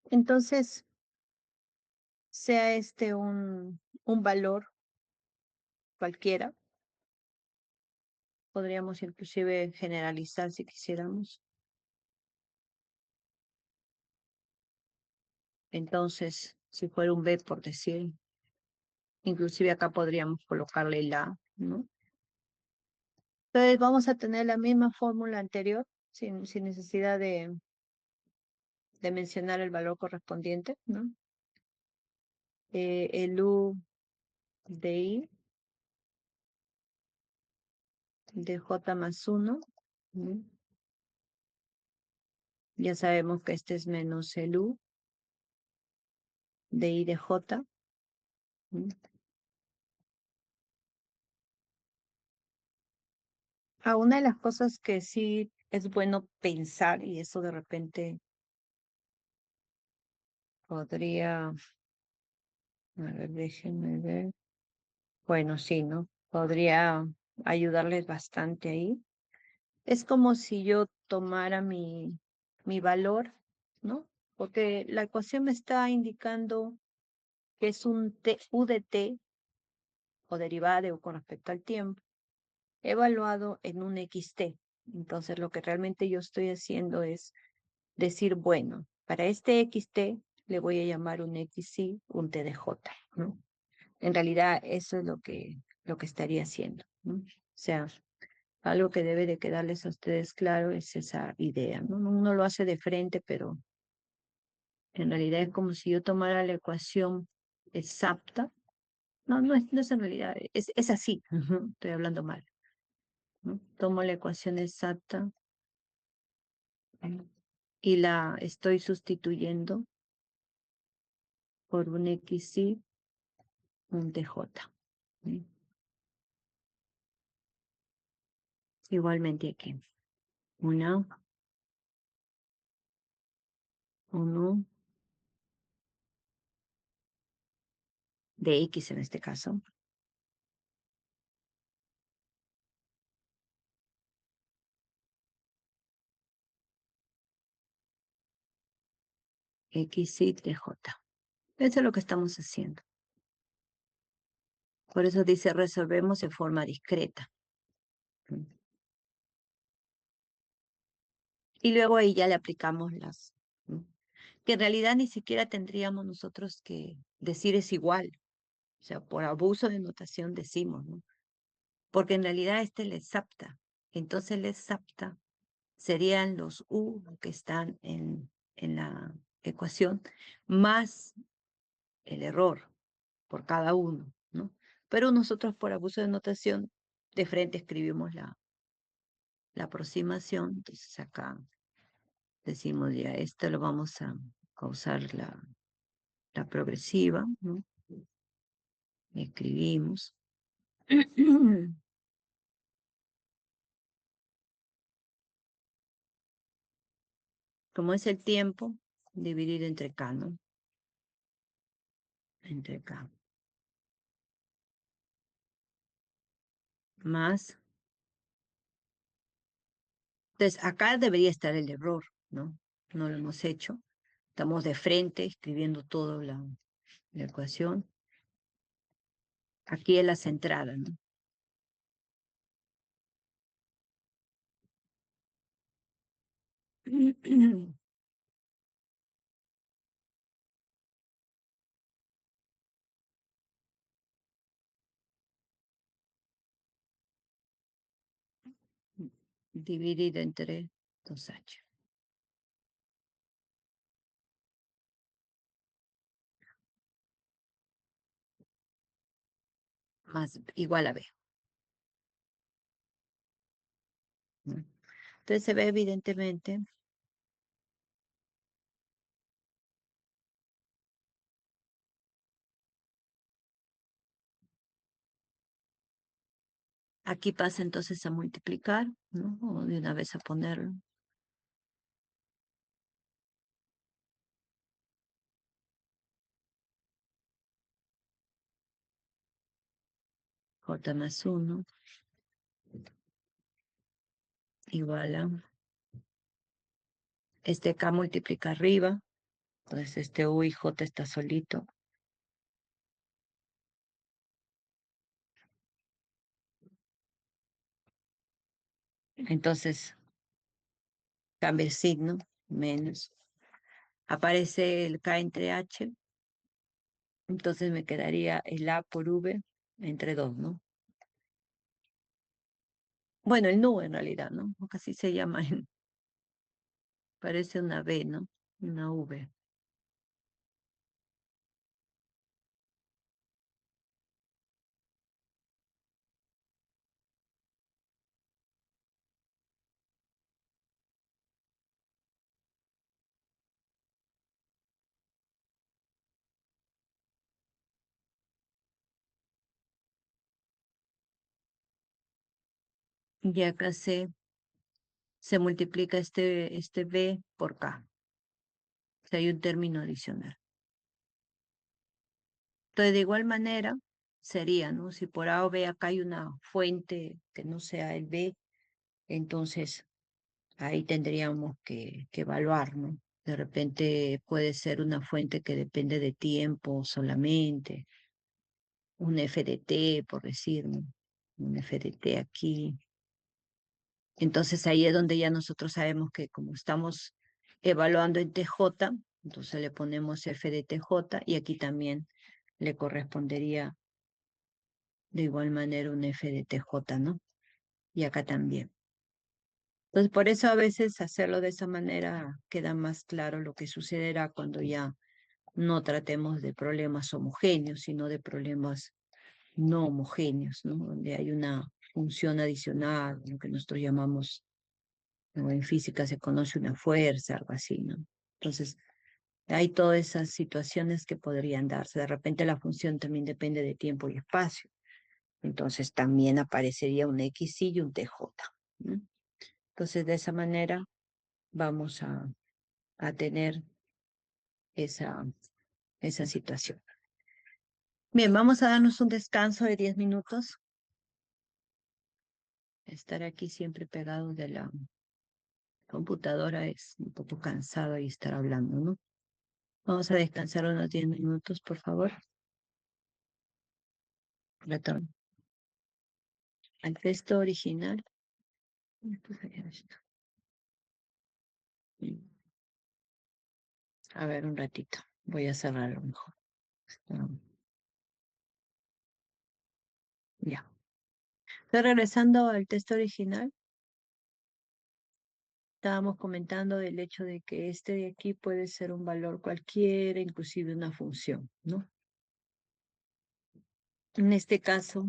Entonces, sea un valor cualquiera, podríamos inclusive generalizar si quisiéramos. Entonces, si fuera un B, por decir, inclusive acá podríamos colocarle la, ¿no? Entonces vamos a tener la misma fórmula anterior, sin necesidad de mencionar el valor correspondiente, ¿no? El U de I de J más 1, ¿no? Ya sabemos que este es menos el U de I de J, ¿no? Una de las cosas que sí es bueno pensar, y eso de repente podría, a ver, déjenme ver. Bueno, sí, ¿no? Podría ayudarles bastante ahí. Es como si yo tomara mi valor, ¿no? Porque la ecuación me está indicando que es un U de t o derivada de U con respecto al tiempo, evaluado en un xt. Entonces, lo que realmente yo estoy haciendo es decir, bueno, para este xt le voy a llamar un xy, un t de j, ¿no? En realidad, eso es lo que estaría haciendo, ¿no? O sea, algo que debe de quedarles a ustedes claro es esa idea, ¿no? Uno lo hace de frente, pero en realidad es como si yo tomara la ecuación exacta. No, no es en realidad, es así, ujú, estoy hablando mal, ¿no? Tomo la ecuación exacta y la estoy sustituyendo por un xy, un tj. ¿Sí? Igualmente aquí, una, uno de x en este caso, xy tj. Eso es lo que estamos haciendo. Por eso dice resolvemos en forma discreta. Y luego ahí ya le aplicamos las, ¿no? Que en realidad ni siquiera tendríamos nosotros que decir es igual. O sea, por abuso de notación decimos, ¿no? Porque en realidad este le sapta. Entonces le sapta serían los U que están en la ecuación, más el error por cada uno, ¿no? Pero nosotros por abuso de notación de frente escribimos la aproximación, entonces acá decimos ya, esto lo vamos a usar la progresiva, ¿no? Escribimos. Como es el tiempo, dividido entre K, ¿no? Entre K. Más. Entonces, acá debería estar el error, ¿no? No lo hemos hecho. Estamos de frente escribiendo toda la ecuación. Aquí es la centrada, ¿no? Dividido entre 2H. Más igual a B, ¿no? Entonces se ve evidentemente, aquí pasa entonces a multiplicar, ¿no? O de una vez a ponerlo. J más 1 igual a este K multiplica arriba, entonces este U y J está solito. Entonces cambia el signo, menos. Aparece el K entre H, entonces me quedaría el A por V entre 2, ¿no? Bueno, el nu en realidad, ¿no? Porque así se llama, parece una V, ¿no? Una V. Y acá se multiplica este V por K. O sea, hay un término adicional. Entonces, de igual manera, sería, ¿no? Si por A o B acá hay una fuente que no sea el B, entonces ahí tendríamos que evaluar, ¿no? De repente puede ser una fuente que depende de tiempo solamente, un FDT, por decir, ¿no? Un FDT aquí. Entonces ahí es donde ya nosotros sabemos que como estamos evaluando en TJ, entonces le ponemos FDTJ y aquí también le correspondería de igual manera un FDTJ, ¿no? Y acá también. Entonces por eso a veces hacerlo de esa manera queda más claro lo que sucederá cuando ya no tratemos de problemas homogéneos, sino de problemas no homogéneos, ¿no? Donde hay una función adicional, lo que nosotros llamamos, o en física se conoce una fuerza, algo así, ¿no? Entonces, hay todas esas situaciones que podrían darse. De repente la función también depende de tiempo y espacio. Entonces también aparecería un XY y un TJ, ¿no? Entonces, de esa manera vamos a tener esa, esa situación. Bien, vamos a darnos un descanso de 10 minutos. Estar aquí siempre pegado de la computadora es un poco cansado y estar hablando, ¿no? Vamos a descansar unos 10 minutos, por favor. Retorno al texto original. Pues ahí está. A ver, un ratito. Voy a cerrarlo mejor. Ah, ya. Estoy regresando al texto original. Estábamos comentando del hecho de que este de aquí puede ser un valor cualquiera, inclusive una función, ¿no? En este caso,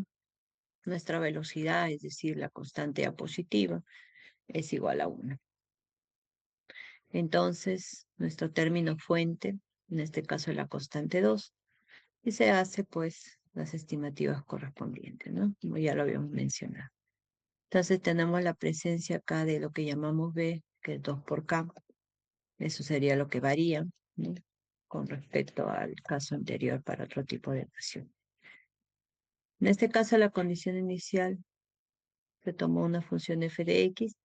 nuestra velocidad, es decir, la constante A positiva, es igual a 1. Entonces, nuestro término fuente, en este caso es la constante 2, y se hace pues las estimativas correspondientes, ¿no? Como ya lo habíamos mencionado. Entonces tenemos la presencia acá de lo que llamamos B, que es 2 por K. Eso sería lo que varía, ¿no? Con respecto al caso anterior para otro tipo de ecuación. En este caso, la condición inicial se tomó una función f de x.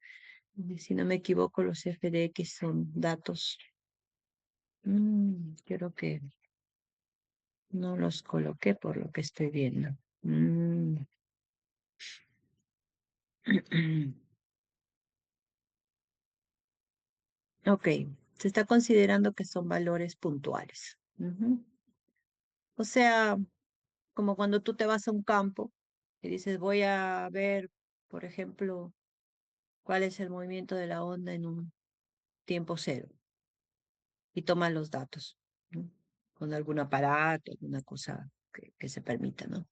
Y si no me equivoco, los f de x son datos. Creo que no los coloqué por lo que estoy viendo. Ok, se está considerando que son valores puntuales. O sea, como cuando tú te vas a un campo y dices, voy a ver, por ejemplo, cuál es el movimiento de la onda en un tiempo cero y tomas los datos, ¿no? Con algún aparato, alguna cosa que se permita, ¿no?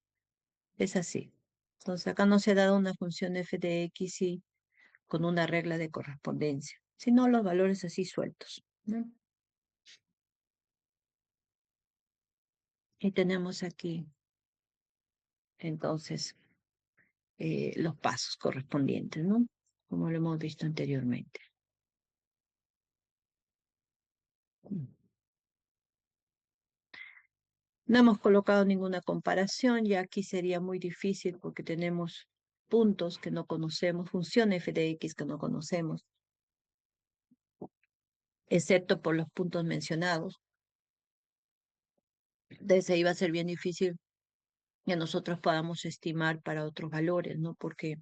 Es así. Entonces acá no se ha dado una función f de x y con una regla de correspondencia, sino los valores así sueltos, ¿no? Y tenemos aquí, entonces, los pasos correspondientes, ¿no? Como lo hemos visto anteriormente. No hemos colocado ninguna comparación, ya aquí sería muy difícil porque tenemos puntos que no conocemos, función f de x que no conocemos, excepto por los puntos mencionados. Entonces ahí va a ser bien difícil que nosotros podamos estimar para otros valores, ¿no? Porque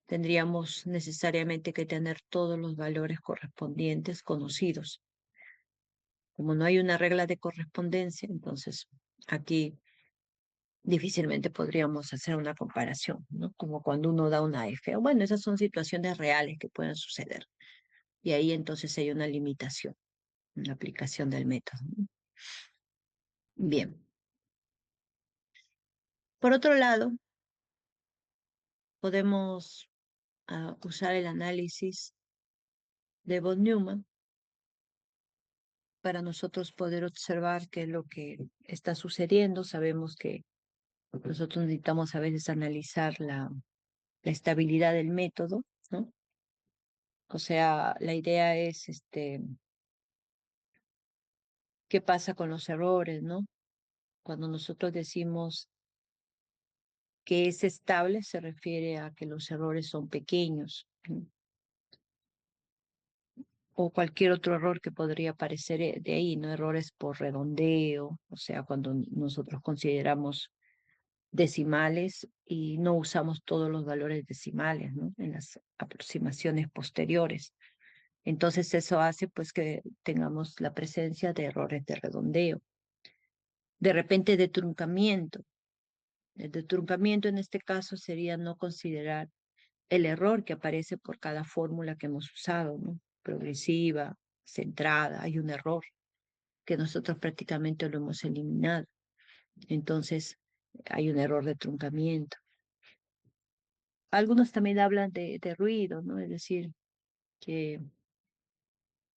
tendríamos necesariamente que tener todos los valores correspondientes conocidos. Como no hay una regla de correspondencia, entonces aquí difícilmente podríamos hacer una comparación, ¿no? Como cuando uno da una F. Bueno, esas son situaciones reales que pueden suceder. Y ahí entonces hay una limitación en la aplicación del método, ¿no? Bien. Por otro lado, podemos usar el análisis de von Neumann para nosotros poder observar qué es lo que está sucediendo. Sabemos que nosotros necesitamos a veces analizar la estabilidad del método, ¿no? O sea, la idea es, ¿qué pasa con los errores, no? Cuando nosotros decimos Que es estable se refiere a que los errores son pequeños, ¿no? O cualquier otro error que podría aparecer de ahí, ¿no? Errores por redondeo, o sea, cuando nosotros consideramos decimales y no usamos todos los valores decimales, ¿no? En las aproximaciones posteriores. Entonces eso hace pues que tengamos la presencia de errores de redondeo, de repente de truncamiento. El de truncamiento en este caso sería no considerar el error que aparece por cada fórmula que hemos usado, ¿no? Progresiva, centrada, hay un error que nosotros prácticamente lo hemos eliminado. Entonces, hay un error de truncamiento. Algunos también hablan de ruido, ¿no? Es decir, que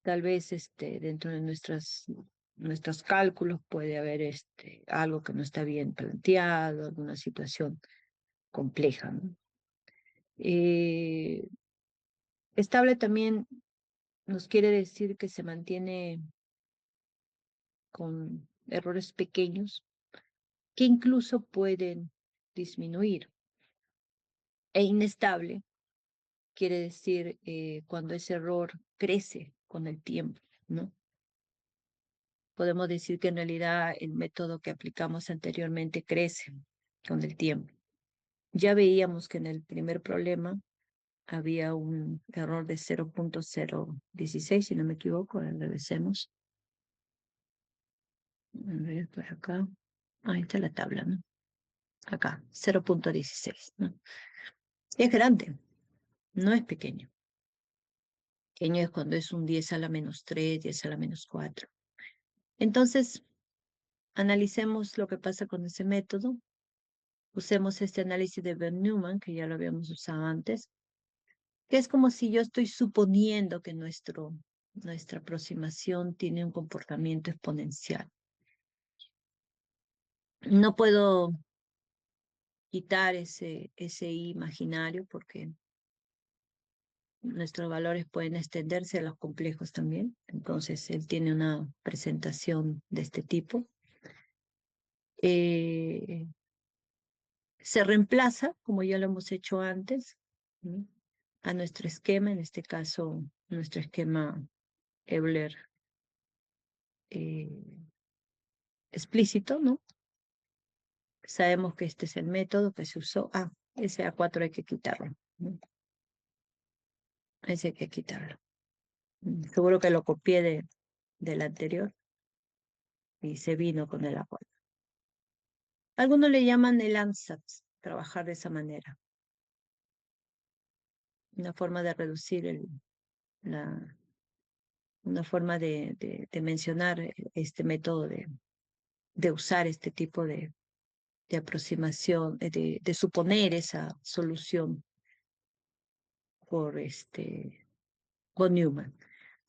tal vez dentro de nuestros cálculos puede haber algo que no está bien planteado, alguna situación compleja, ¿no? Eh, Estable también nos quiere decir que se mantiene con errores pequeños que incluso pueden disminuir. E inestable quiere decir cuando ese error crece con el tiempo, ¿no? Podemos decir que en realidad el método que aplicamos anteriormente crece con el tiempo. Ya veíamos que en el primer problema había un error de 0.016, si no me equivoco, revisemos. A ver, por acá. Ahí está la tabla, ¿no? Acá, 0.16, ¿no? Es grande, no es pequeño. Pequeño es cuando es un 10 a la menos 3, 10 a la menos 4. Entonces, analicemos lo que pasa con ese método. Usemos este análisis de Von-Neumann, que ya lo habíamos usado antes, que es como si yo estoy suponiendo que nuestra aproximación tiene un comportamiento exponencial. No puedo quitar ese i imaginario porque nuestros valores pueden extenderse a los complejos también. Entonces, él tiene una presentación de este tipo. Eh, Se reemplaza, como ya lo hemos hecho antes, ¿no? A nuestro esquema, en este caso, nuestro esquema Euler eh, explícito, ¿no? Sabemos que este es el método que se usó. Ah, ese A4 hay que quitarlo, ¿no? Ese hay que quitarlo. Seguro que lo copié del anterior y se vino con el A4. Algunos le llaman el ansatz, trabajar de esa manera. Una forma de reducir la, una forma de mencionar este método de usar este tipo de aproximación, de suponer esa solución por con Newman.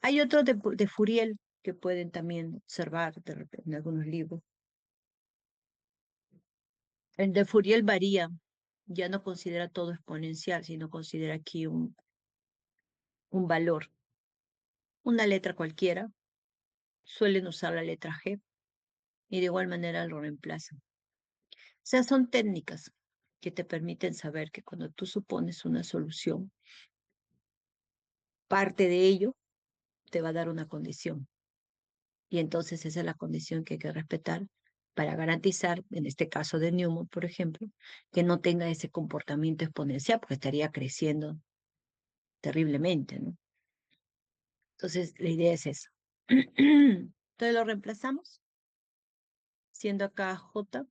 Hay otros de Fourier que pueden también observar de repente, en algunos libros. El de Fourier varía, ya no considera todo exponencial, sino considera aquí un valor, una letra cualquiera. Suelen usar la letra G y de igual manera lo reemplazan. O sea, son técnicas que te permiten saber que cuando tú supones una solución, parte de ello te va a dar una condición. Y entonces esa es la condición que hay que respetar para garantizar, en este caso de Newman, por ejemplo, que no tenga ese comportamiento exponencial, porque estaría creciendo terriblemente, ¿no? Entonces, la idea es eso. Entonces lo reemplazamos, siendo acá J,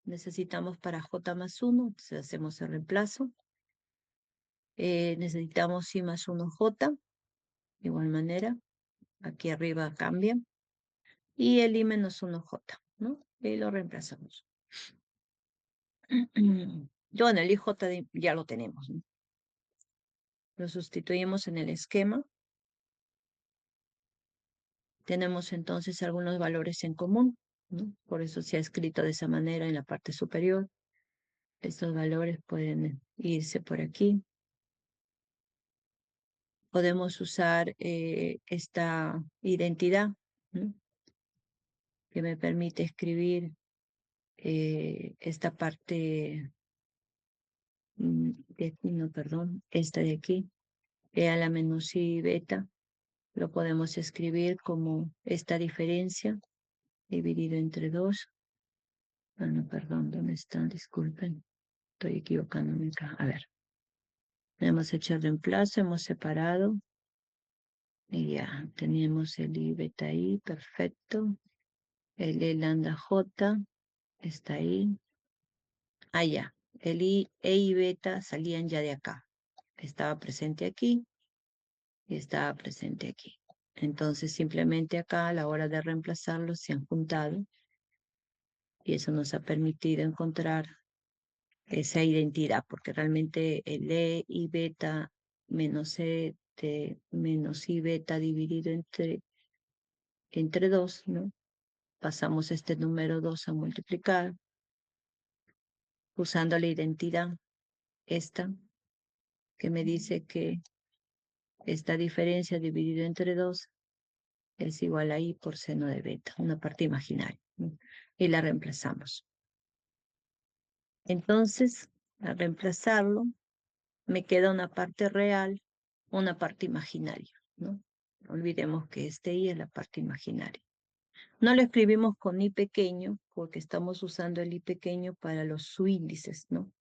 necesitamos para J más 1, entonces hacemos el reemplazo. Necesitamos I más 1J, de igual manera, aquí arriba cambia, y el I menos 1J, ¿no? Y lo reemplazamos. Bueno, el IJ ya lo tenemos, ¿no? Lo sustituimos en el esquema. Tenemos entonces algunos valores en común, ¿no? Por eso se ha escrito de esa manera en la parte superior. Estos valores pueden irse por aquí. Podemos usar esta identidad, ¿no? Que me permite escribir esta parte no, perdón, esta de aquí, e a la menos i beta, lo podemos escribir como esta diferencia dividido entre 2. Ah, no, perdón, ¿dónde están? Disculpen, estoy equivocándome acá. A ver, hemos hecho el reemplazo, hemos separado y ya tenemos el i beta i, perfecto. El e lambda j está ahí. Ah, ya, el i, e y beta salían ya de acá. Estaba presente aquí y estaba presente aquí. Entonces simplemente acá a la hora de reemplazarlos se han juntado y eso nos ha permitido encontrar esa identidad, porque realmente el E y beta menos E de menos I beta dividido entre 2, ¿no? Pasamos este número 2 a multiplicar usando la identidad esta que me dice que esta diferencia dividido entre 2 es igual a I por seno de beta, una parte imaginaria, ¿no? Y la reemplazamos. Entonces, al reemplazarlo, me queda una parte real, una parte imaginaria, ¿no? No olvidemos que este I es la parte imaginaria. No lo escribimos con I pequeño porque estamos usando el I pequeño para los subíndices, ¿no?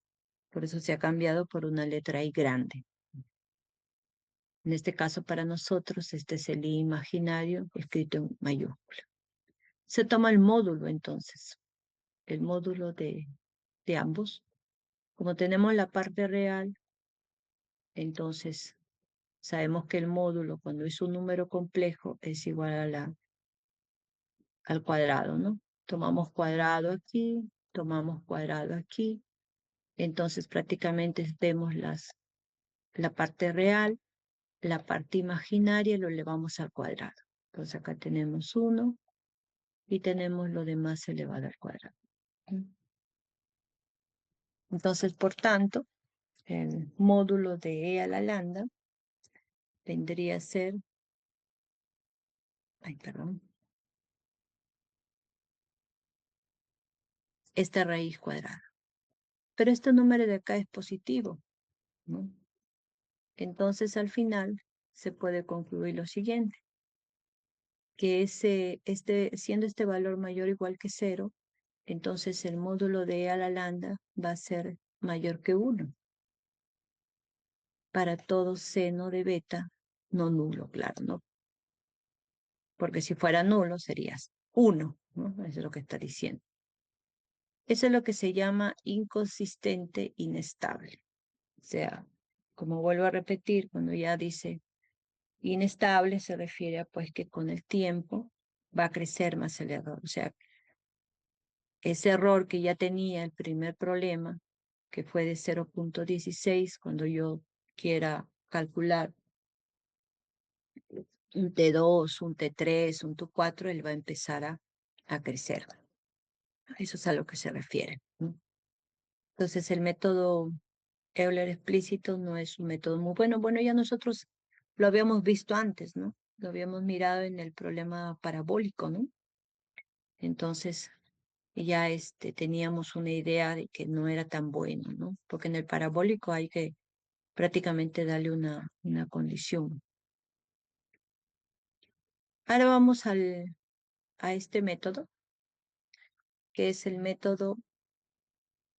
Por eso se ha cambiado por una letra I grande. En este caso, para nosotros, este es el I imaginario escrito en mayúscula. Se toma el módulo, entonces, el módulo de ambos. Como tenemos la parte real, entonces sabemos que el módulo, cuando es un número complejo, es igual al cuadrado, ¿no? Tomamos cuadrado aquí, tomamos cuadrado aquí. Entonces prácticamente vemos la parte real, la parte imaginaria, lo elevamos al cuadrado. Entonces acá tenemos 1 y tenemos lo demás elevado al cuadrado. Entonces, por tanto, el módulo de e a la lambda vendría a ser, ay, perdón, esta raíz cuadrada. Pero este número de acá es positivo, ¿no? Entonces, al final, se puede concluir lo siguiente, que siendo este valor mayor o igual que 0, entonces el módulo de e a la lambda va a ser mayor que 1 para todo seno de beta no nulo, claro, ¿no? Porque si fuera nulo serías 1, ¿no? Eso es lo que está diciendo. Eso es lo que se llama inconsistente inestable. O sea, como vuelvo a repetir, cuando ya dice inestable se refiere a pues que con el tiempo va a crecer más el error. O sea, ese error que ya tenía el primer problema, que fue de 0.16, cuando yo quiera calcular un T2, un T3, un T4, él va a empezar a crecer. Eso es a lo que se refiere, ¿no? Entonces, el método Euler explícito no es un método muy bueno. Bueno, ya nosotros lo habíamos visto antes, ¿no? Lo habíamos mirado en el problema parabólico, ¿no? Entonces, ya teníamos una idea de que no era tan bueno, ¿no? Porque en el parabólico hay que prácticamente darle una condición. Ahora vamos a este método, que es el método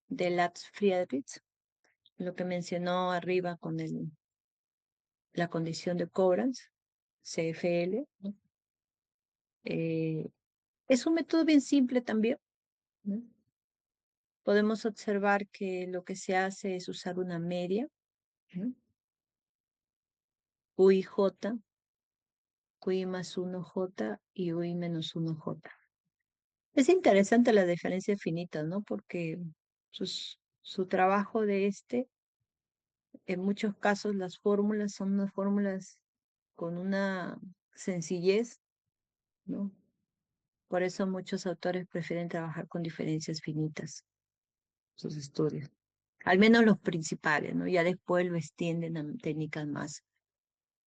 de Latz-Friedrich, lo que mencionó arriba con la condición de Courant, CFL, ¿no? Es un método bien simple también, ¿no? Podemos observar que lo que se hace es usar una media, ¿no? UIJ, UI más 1J y UI menos 1J. Es interesante la diferencia finita, ¿no? Porque su trabajo de en muchos casos las fórmulas son unas fórmulas con una sencillez, ¿no? Por eso muchos autores prefieren trabajar con diferencias finitas, sus estudios. Al menos los principales, ¿no? Ya después lo extienden a técnicas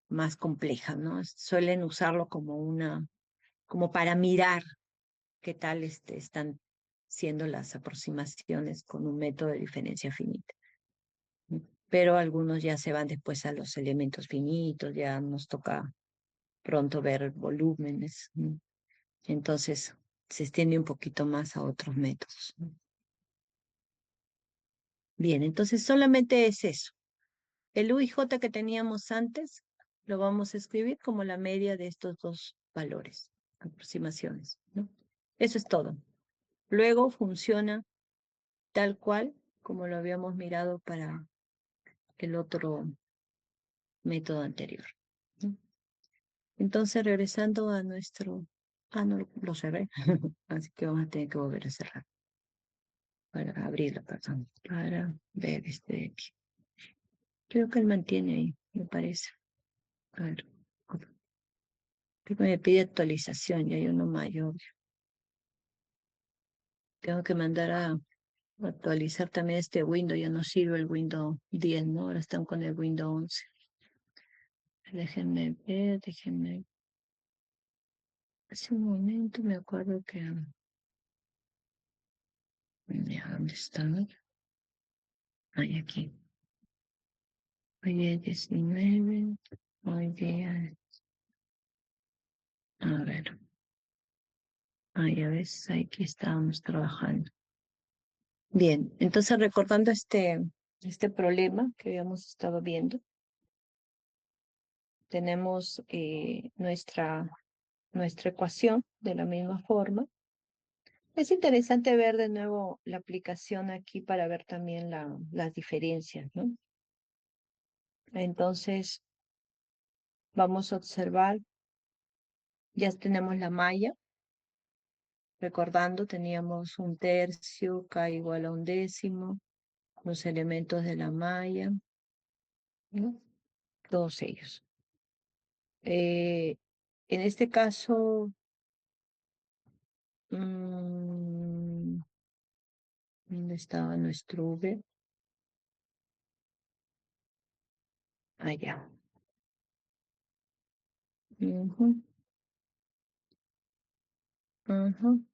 más complejas, ¿no? Suelen usarlo como para mirar qué tal están siendo las aproximaciones con un método de diferencia finita. pero algunos ya se van después a los elementos finitos, ya nos toca pronto ver volúmenes, ¿no? Entonces se extiende un poquito más a otros métodos, ¿no? Bien, entonces solamente es eso. El U y J que teníamos antes lo vamos a escribir como la media de estos dos valores, aproximaciones, ¿no? Eso es todo. Luego funciona tal cual como lo habíamos mirado para el otro método anterior, ¿no? Entonces, regresando a nuestro... Ah, no, lo cerré. Así que vamos a tener que volver a cerrar para abrirlo, perdón, para ver este de aquí. Creo que él mantiene ahí, me parece. A ver, creo que me pide actualización, ya hay uno mayor. Tengo que mandar a actualizar también este Windows, ya no sirve el Windows 10, ¿no? Ahora están con el Windows 11. Déjenme ver, déjenme... Hace un momento me acuerdo que... Ya, ¿dónde está? Ay, aquí. Hoy día es 19. Hoy día... A ver. Ay, a veces aquí estábamos trabajando. Bien, entonces recordando este problema que habíamos estado viendo, tenemos nuestra ecuación de la misma forma. Es interesante ver de nuevo la aplicación aquí para ver también las diferencias, ¿no? Entonces, vamos a observar, ya tenemos la malla, recordando, teníamos un tercio, K igual a un décimo, los elementos de la malla, ¿no? Todos ellos. En este caso, ¿dónde estaba nuestro V? Allá. Ujú, ujú.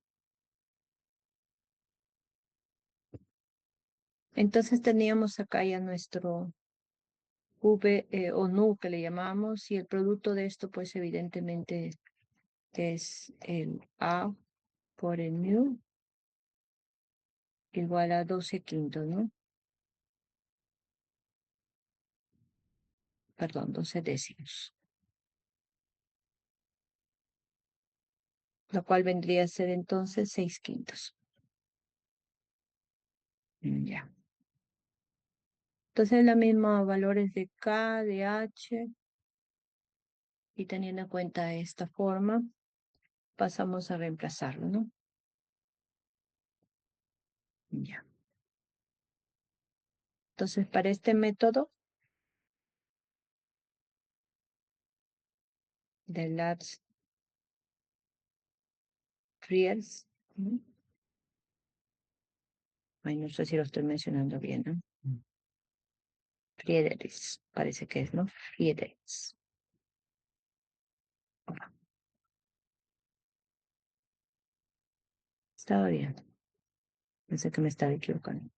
Entonces teníamos acá ya nuestro V o nu que le llamamos, y el producto de esto pues evidentemente es el A por el mu igual a 12 quintos, ¿no? Perdón, 12 décimos, lo cual vendría a ser entonces 6 quintos. Ya. Entonces la misma valores de K, de H, y teniendo en cuenta esta forma, pasamos a reemplazarlo, ¿no? Ya. Entonces, para este método de Latz Friers, ¿no? Ay, no sé si lo estoy mencionando bien, ¿no? Friedrichs, parece que es, ¿no? Friedrichs. Ah, estaba bien. Pensé que me estaba equivocando.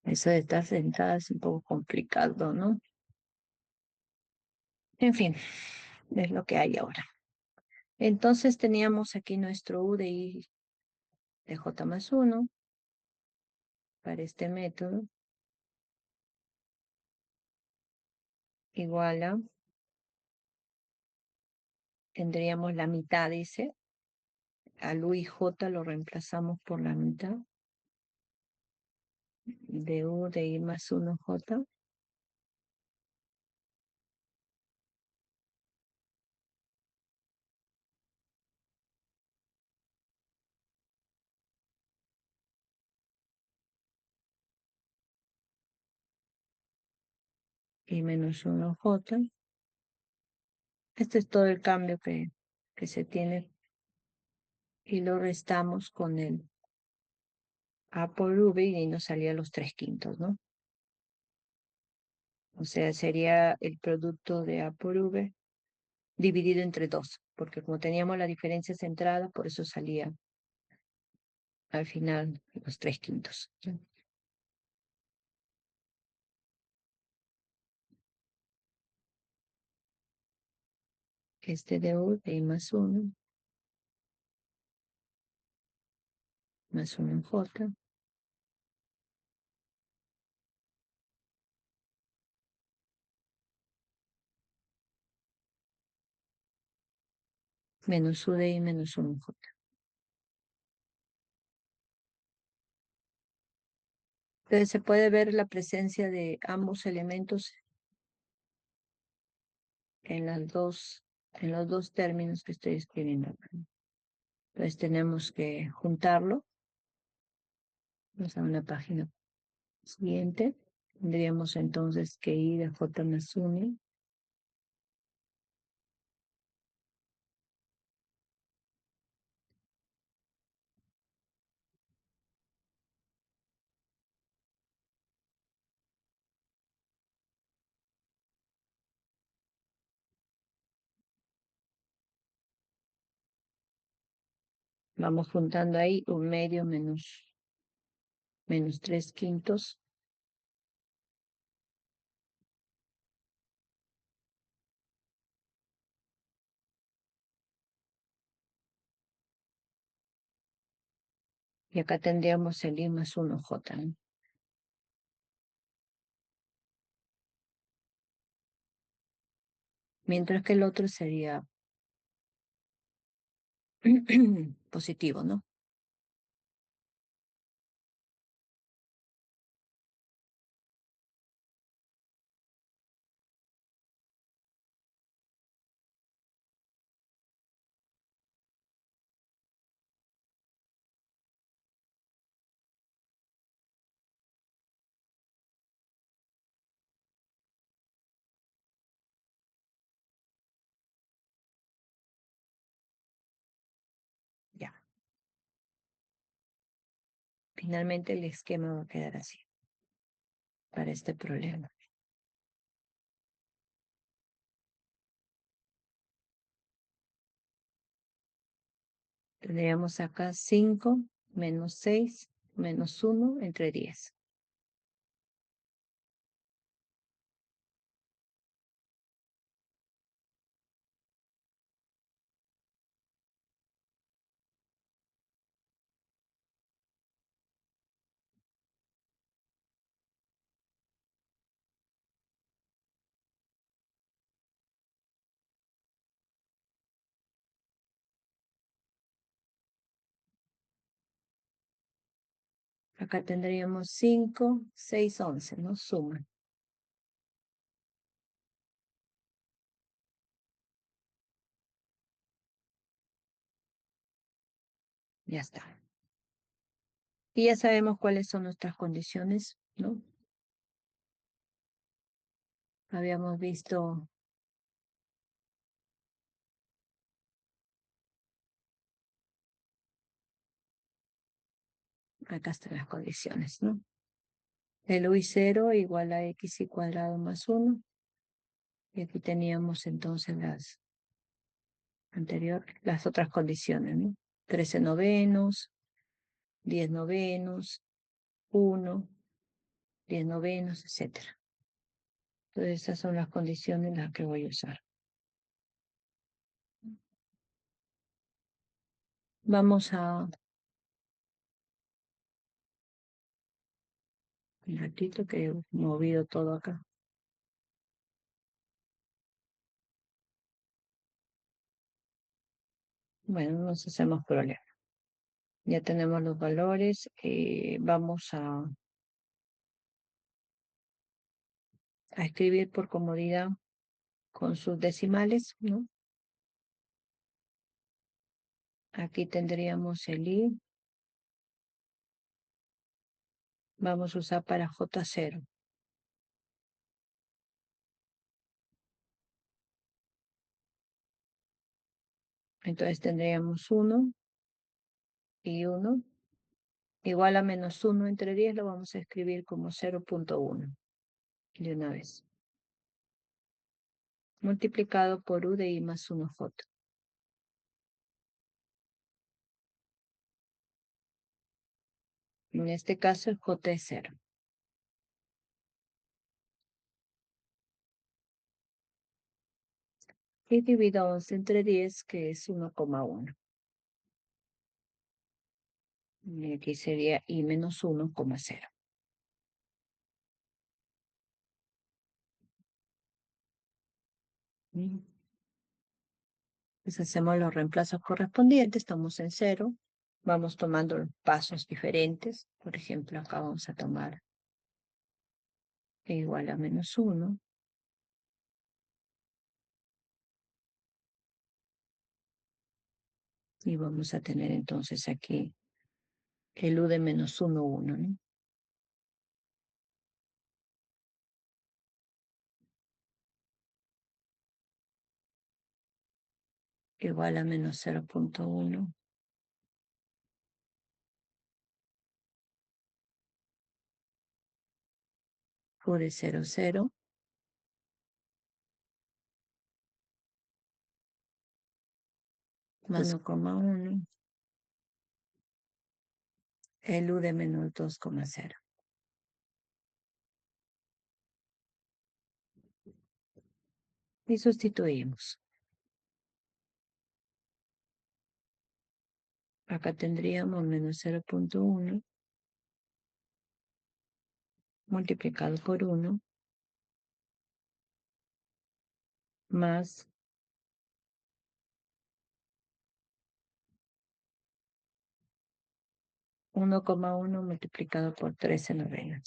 Eso de estar sentada es un poco complicado, ¿no? En fin, es lo que hay ahora. Entonces teníamos aquí nuestro U de I de J más 1 para este método, igual a, tendríamos la mitad, dice, al U y J lo reemplazamos por la mitad de U de I más 1 J, y menos 1 J. Este es todo el cambio que se tiene, y lo restamos con el A por V y nos salía los 3 quintos, ¿no? O sea, sería el producto de A por V dividido entre 2. porque como teníamos la diferencia centrada, por eso salía al final los 3/5. ¿No? Este de U de I más 1, más 1 en J, menos U de I menos 1 en J. Entonces se puede ver la presencia de ambos elementos en en los dos términos que estoy escribiendo acá. Entonces tenemos que juntarlo. Vamos a una página siguiente. Tendríamos entonces que ir a J más 1. Vamos juntando ahí 1/2 menos 3/5. Y acá tendríamos el I más 1J, ¿no? Mientras que el otro sería positivo, ¿no? Ya. Finalmente el esquema va a quedar así para este problema. Tendríamos acá 5 menos 6 menos 1 entre 10. Acá tendríamos 5, 6, 11, ¿no? Suma. Ya está. Y ya sabemos cuáles son nuestras condiciones, ¿no? Habíamos visto, acá están las condiciones, ¿no? El u y 0 igual a x y cuadrado más 1. Y aquí teníamos entonces las otras condiciones, ¿no? 13 novenos, 10 novenos, 1, 10 novenos, etcétera. Entonces esas son las condiciones las que voy a usar. Vamos a un ratito que he movido todo acá. Bueno, no nos hacemos problema. Ya tenemos los valores. Vamos a escribir por comodidad con sus decimales, ¿no? Aquí tendríamos el i. Vamos a usar para J0. Entonces tendríamos 1 y 1 igual a menos 1 entre 10, lo vamos a escribir como 0.1 de una vez. Multiplicado por u de i más 1j. En este caso el J es 0. Y divido 11 entre 10, que es 1,1. Y aquí sería I menos 1,0. Pues hacemos los reemplazos correspondientes, estamos en 0. Vamos tomando pasos diferentes. Por ejemplo, acá vamos a tomar e igual a menos 1. Y vamos a tener entonces aquí el U de menos 1, 1, ¿no? Igual a menos 0,1. U de 0, 0. Más 1,1. El U de menos 2,0. Y sustituimos. Acá tendríamos menos 0,1 multiplicado por 1 más 1,1 multiplicado por 13/9.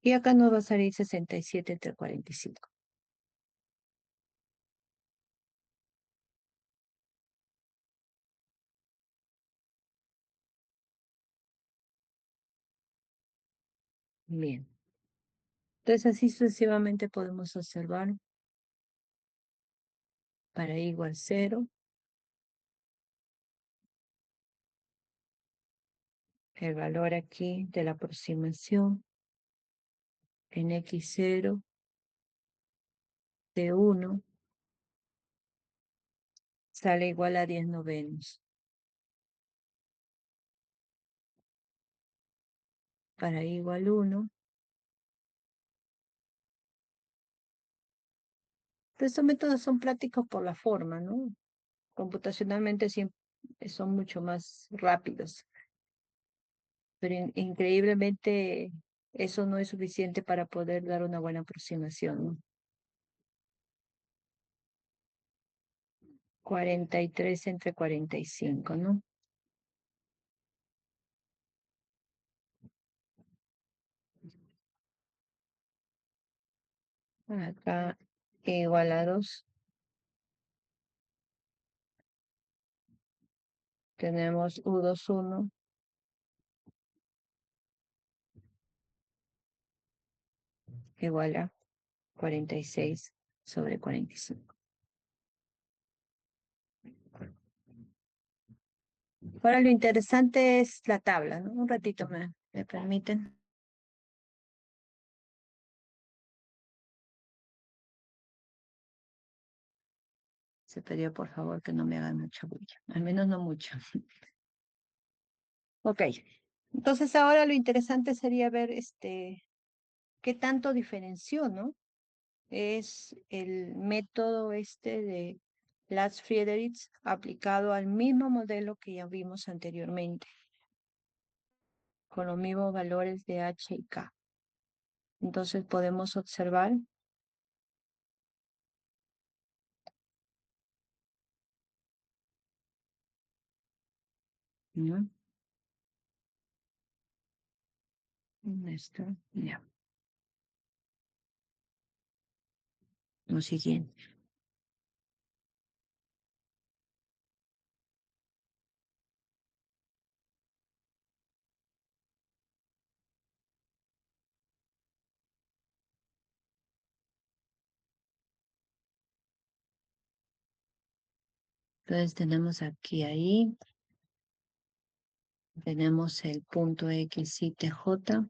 Y acá nos va a salir 67 entre 45. Bien. Entonces así sucesivamente podemos observar para i igual 0, el valor aquí de la aproximación en x0 de 1 sale igual a 10/9. Para i igual 1. Estos métodos son prácticos por la forma, ¿no? Computacionalmente siempre son mucho más rápidos, pero increíblemente eso no es suficiente para poder dar una buena aproximación, ¿no? 43 entre 45, ¿no? Acá igual a 2. Tenemos U21 igual a 46 sobre 45. Ahora lo interesante es la tabla, ¿no? Un ratito me permiten. Se pidió por favor que no me hagan mucha bulla, al menos no mucho. Ok, entonces ahora lo interesante sería ver qué tanto diferenció, ¿no? Es el método de Lars-Friedrich aplicado al mismo modelo que ya vimos anteriormente, con los mismos valores de H y K. Entonces podemos observar, ¿no? Esto, ya, lo siguiente. Entonces tenemos aquí, ahí, tenemos el punto X y TJ.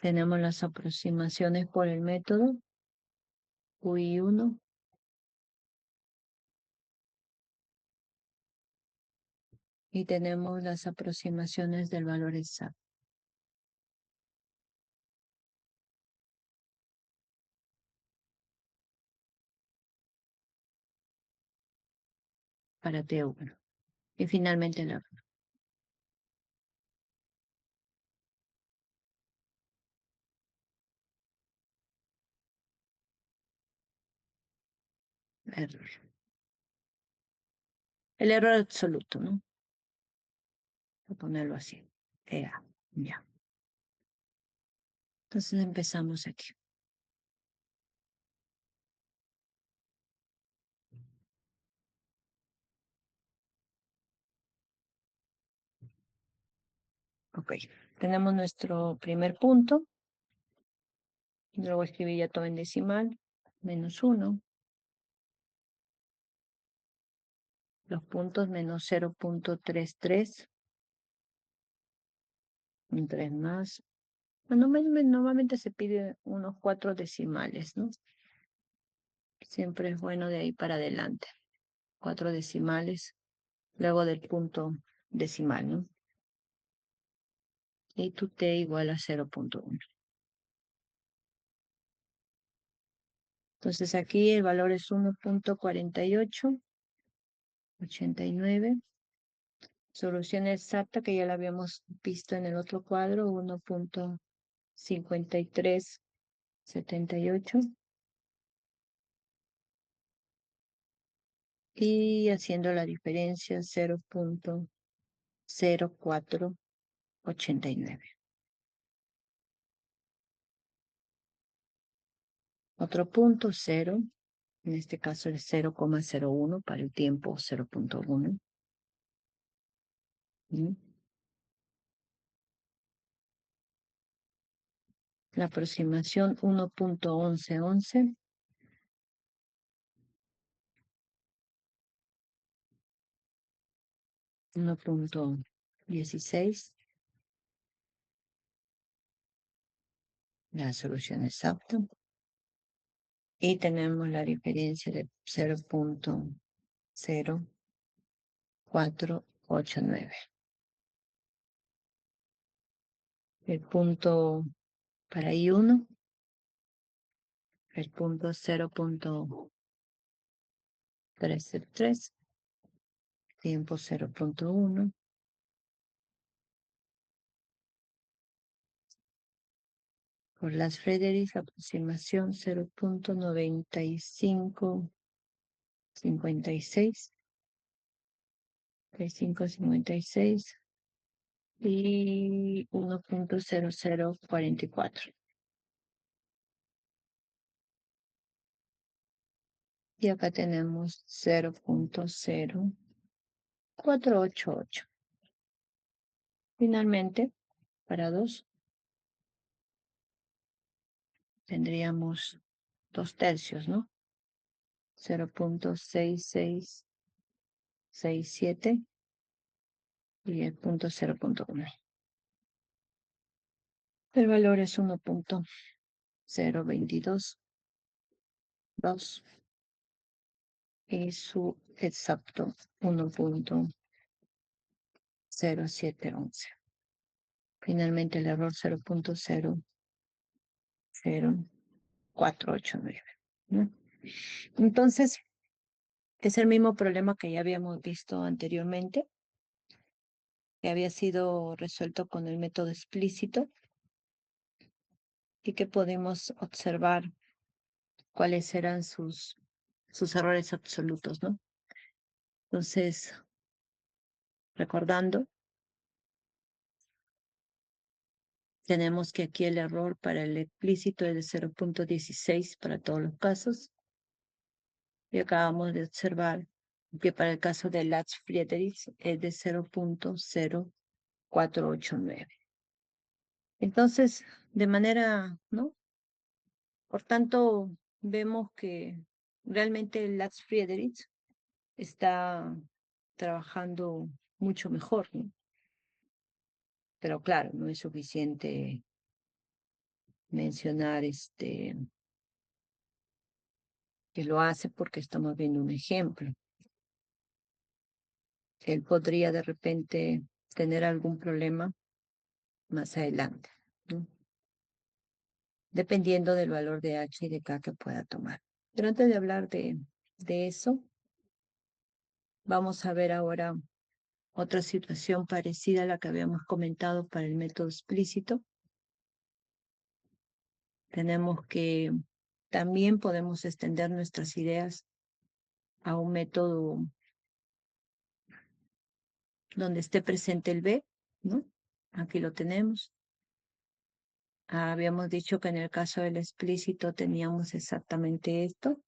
Tenemos las aproximaciones por el método UI1 y tenemos las aproximaciones del valor exacto para T1. Y finalmente el error. El error absoluto, ¿no? Voy a ponerlo así. EA, ya. Entonces empezamos aquí. Ok. Tenemos nuestro primer punto. Luego escribí ya todo en decimal. -1. Los puntos menos 0.33. Un 3 más. Bueno, normalmente se pide unos 4 decimales, ¿no? Siempre es bueno de ahí para adelante. 4 decimales, luego del punto decimal, ¿no? Y tu t igual a 0.1. Entonces aquí el valor es 1.4889. Solución exacta que ya la habíamos visto en el otro cuadro, 1.5378. Y haciendo la diferencia 0.0489. Otro punto, 0. En este caso es 0,01 para el tiempo 0.1. ¿Mm? La aproximación 1.1111. 1.16. La solución exacta. Y tenemos la diferencia de 0.0489. El punto para I1, el punto 0.373, tiempo 0.1. Por las Fredericks, aproximación 0.9556. 3556 y 1.0044. Y acá tenemos 0.0488. Finalmente, para 2, tendríamos 2/3, ¿no? 0.6667 y el punto 0.1. El valor es 1.0222 y su exacto 1.0711. Finalmente el error 0.00489, ¿no? Entonces, es el mismo problema que ya habíamos visto anteriormente, que había sido resuelto con el método explícito y que podemos observar cuáles eran sus errores absolutos, ¿no? Entonces, recordando, tenemos que aquí el error para el explícito es de 0.16 para todos los casos. Y acabamos de observar que para el caso de Latz-Friedrich es de 0.0489. Entonces, de manera, ¿no? Por tanto, vemos que realmente el Latz-Friedrich está trabajando mucho mejor, ¿no? Pero claro, no es suficiente mencionar que lo hace porque estamos viendo un ejemplo. Él podría de repente tener algún problema más adelante, ¿no? Dependiendo del valor de H y de K que pueda tomar. Pero antes de hablar de eso, vamos a ver ahora otra situación parecida a la que habíamos comentado para el método explícito. Tenemos que también podemos extender nuestras ideas a un método donde esté presente el B, ¿no? Aquí lo tenemos. Habíamos dicho que en el caso del explícito teníamos exactamente esto.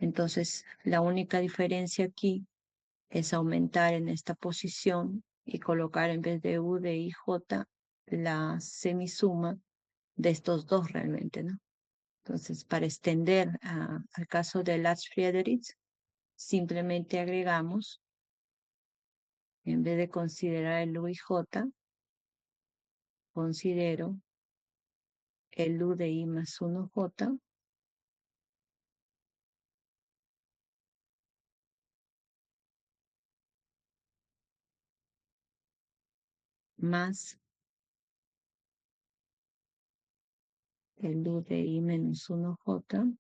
Entonces, la única diferencia aquí es aumentar en esta posición y colocar en vez de U, de I, J, la semisuma de estos dos realmente, ¿no? Entonces, para extender al caso de Latz-Friedrich, simplemente agregamos, en vez de considerar el U y J, considero el U de I más 1J más el U de I menos 1J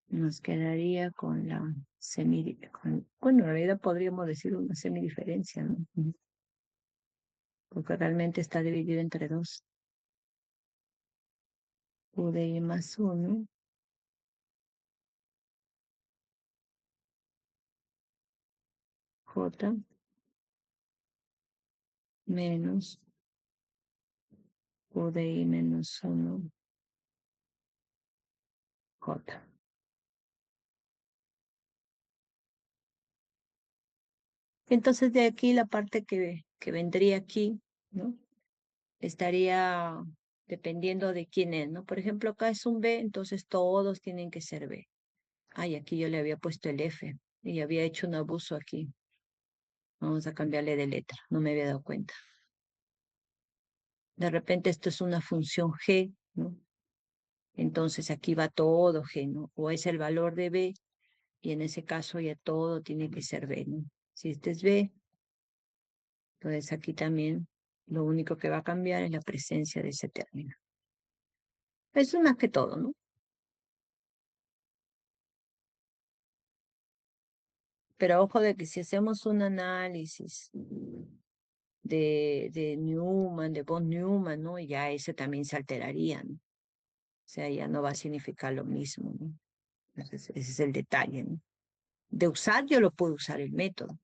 nos quedaría con la bueno, en realidad podríamos decir una semidiferencia, ¿no? Porque realmente está dividido entre dos. U de I más 1, J menos U de I menos 1, J. Entonces de aquí la parte que vendría aquí, ¿no? Estaría dependiendo de quién es, ¿no? Por ejemplo, acá es un B, entonces todos tienen que ser B. Ay, aquí yo le había puesto el F y había hecho un abuso aquí. Vamos a cambiarle de letra, no me había dado cuenta. De repente esto es una función G, ¿no? Entonces aquí va todo G, ¿no? O es el valor de B y en ese caso ya todo tiene que ser B, ¿no? Si este es B, entonces aquí también lo único que va a cambiar es la presencia de ese término. Eso es más que todo, ¿no? Pero ojo de que si hacemos un análisis de Newman, de von Neumann, ¿no? Ya ese también se alteraría, ¿no? O sea, ya no va a significar lo mismo, ¿no? Entonces, ese es el detalle, ¿no? De usar, yo lo puedo usar el método,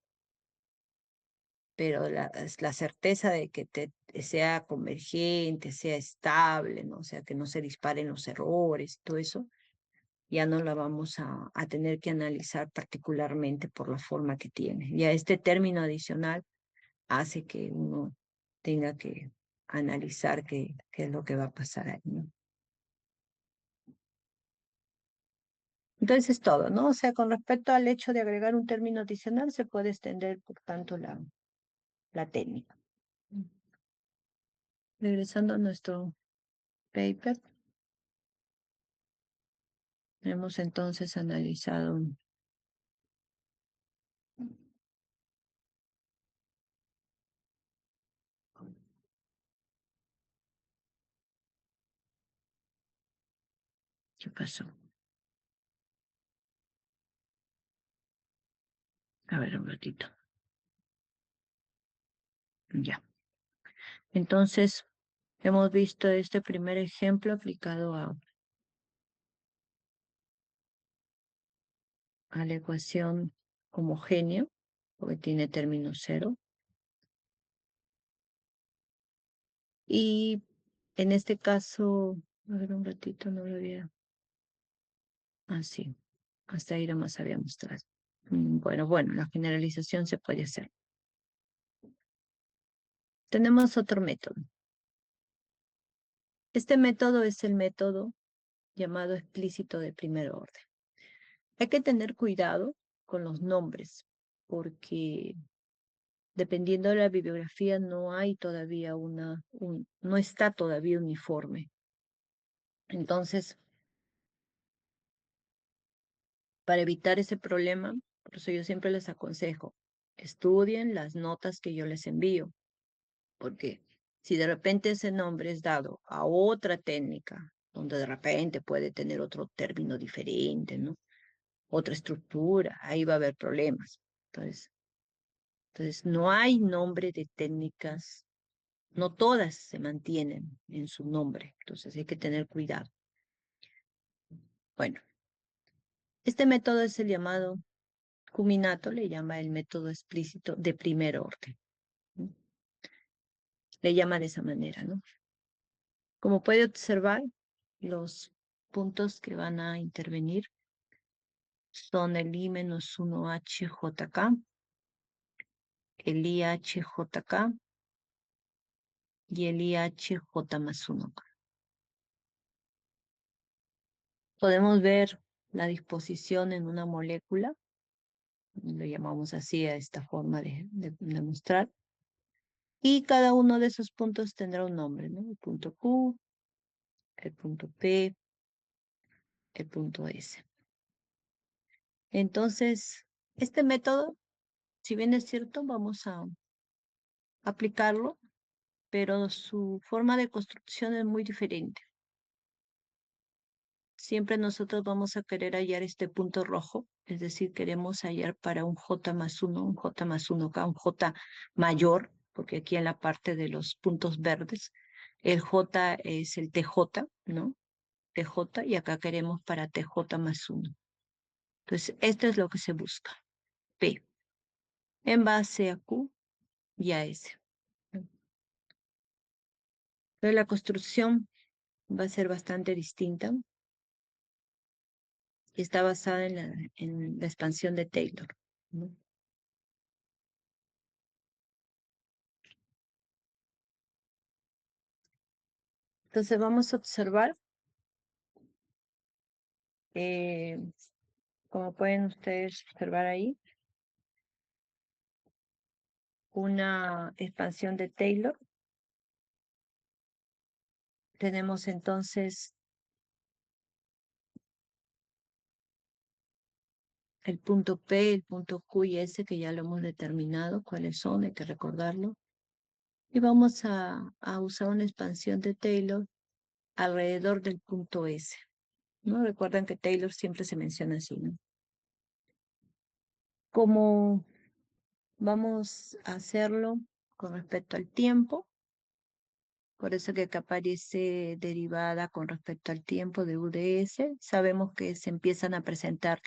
pero la certeza de que sea convergente, sea estable, ¿no? O sea, que no se disparen los errores, todo eso, ya no la vamos a tener que analizar particularmente por la forma que tiene. Ya este término adicional hace que uno tenga que analizar qué es lo que va a pasar ahí, ¿no? Entonces es todo, ¿no? O sea, con respecto al hecho de agregar un término adicional, se puede extender, por tanto, la técnica. Regresando a nuestro paper, hemos entonces analizado, ¿qué pasó? A ver, un ratito. Ya. Entonces, hemos visto este primer ejemplo aplicado a la ecuación homogénea, porque tiene término cero. Y en este caso, a ver, un ratito, no lo había. Ah, sí. Hasta ahí nomás había mostrado. Bueno, la generalización se puede hacer. Tenemos otro método. Este método es el método llamado explícito de primer orden. Hay que tener cuidado con los nombres, porque dependiendo de la bibliografía no hay todavía no está todavía uniforme. Entonces, para evitar ese problema, por eso yo siempre les aconsejo, estudien las notas que yo les envío, porque si de repente ese nombre es dado a otra técnica, donde de repente puede tener otro término diferente, ¿no? Otra estructura, ahí va a haber problemas. Entonces no hay nombre de técnicas, no todas se mantienen en su nombre, entonces hay que tener cuidado. Bueno, este método es el llamado Cuminato, le llama el método explícito de primer orden, ¿no? Le llama de esa manera, ¿no? Como puede observar, los puntos que van a intervenir son el I-1HJK, el IHJK y el IHJ más 1. Podemos ver la disposición en una molécula, lo llamamos así a esta forma de mostrar, y cada uno de esos puntos tendrá un nombre, ¿no? El punto Q, el punto P, el punto S. Entonces, este método, si bien es cierto, vamos a aplicarlo, pero su forma de construcción es muy diferente. Siempre nosotros vamos a querer hallar este punto rojo, es decir, queremos hallar para un J más 1, un J más 1K, un J mayor, porque aquí en la parte de los puntos verdes, el J es el TJ, ¿no? TJ, y acá queremos para TJ más 1. Entonces, esto es lo que se busca, P, en base a Q y a S. Entonces, la construcción va a ser bastante distinta y está basada en la expansión de Taylor, ¿no? Entonces vamos a observar, eh, como pueden ustedes observar ahí, una expansión de Taylor. Tenemos entonces el punto P, el punto Q y S, que ya lo hemos determinado cuáles son, hay que recordarlo. Y vamos a usar una expansión de Taylor alrededor del punto S, ¿no? Recuerdan que Taylor siempre se menciona así, ¿no? Como vamos a hacerlo con respecto al tiempo, por eso que acá aparece derivada con respecto al tiempo de UDS. Sabemos que se empiezan a presentar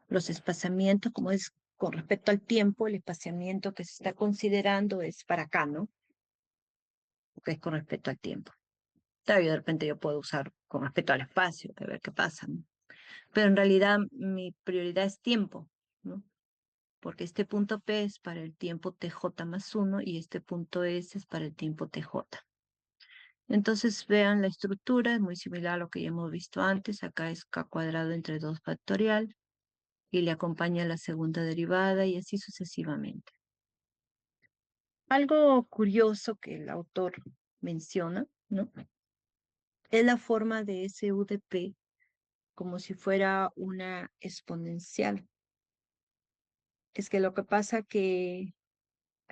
los espaciamientos, como es con respecto al tiempo, el espaciamiento que se está considerando es para acá, ¿no? Que es con respecto al tiempo. Claro, yo de repente yo puedo usar con respecto al espacio, a ver qué pasa, ¿no? Pero en realidad mi prioridad es tiempo, ¿no? Porque este punto P es para el tiempo TJ más 1 y este punto S es para el tiempo TJ. Entonces vean la estructura, es muy similar a lo que ya hemos visto antes. Acá es K cuadrado entre 2 factorial y le acompaña la segunda derivada y así sucesivamente. Algo curioso que el autor menciona, ¿no? Es la forma de ese UDP como si fuera una exponencial. Es que lo que pasa que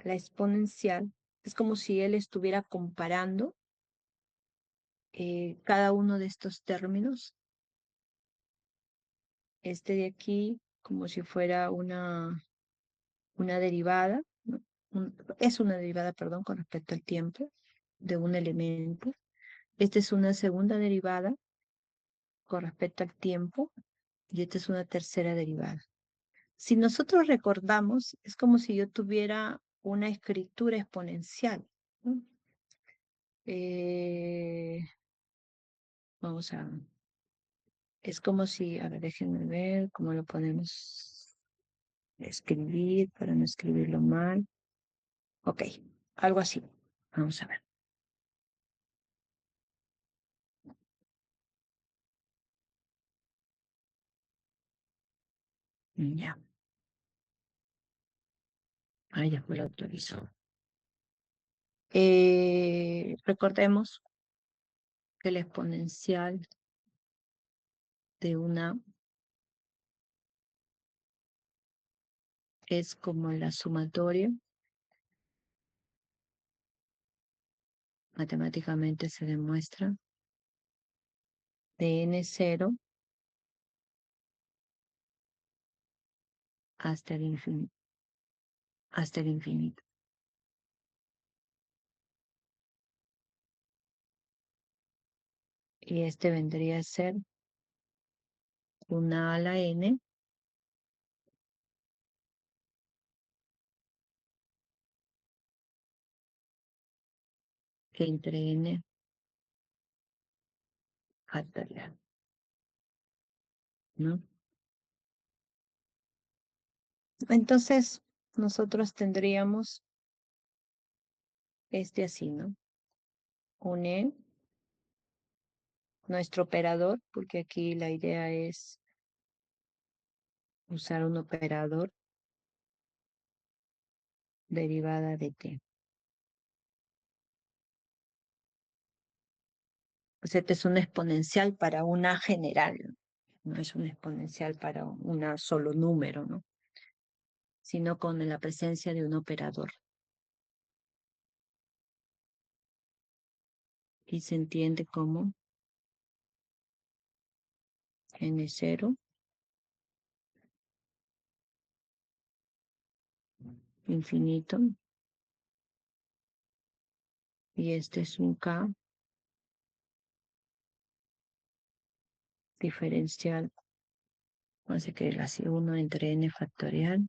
la exponencial es como si él estuviera comparando cada uno de estos términos. Este de aquí como si fuera una derivada, ¿no? Es una derivada, perdón, con respecto al tiempo de un elemento. Esta es una segunda derivada con respecto al tiempo y esta es una tercera derivada. Si nosotros recordamos, es como si yo tuviera una escritura exponencial, ¿no? Eh, vamos a, es como si, a ver, déjenme ver cómo lo podemos escribir para no escribirlo mal. Ok, algo así. Vamos a ver. Ya, ahí ya me lo autorizó. Recordemos que el exponencial de una es como la sumatoria, matemáticamente se demuestra, de n0 hasta el infinito, hasta el infinito. Y este vendría a ser una a la n entre n factorial, ¿no? Entonces, nosotros tendríamos este así, ¿no? Une nuestro operador, porque aquí la idea es usar un operador derivada de t. Pues este es un exponencial para una general, no es un exponencial para un solo número, ¿no? Sino con la presencia de un operador. Y se entiende como n0, infinito, y este es un k diferencial, vamos a escribirlo así, 1 entre n factorial,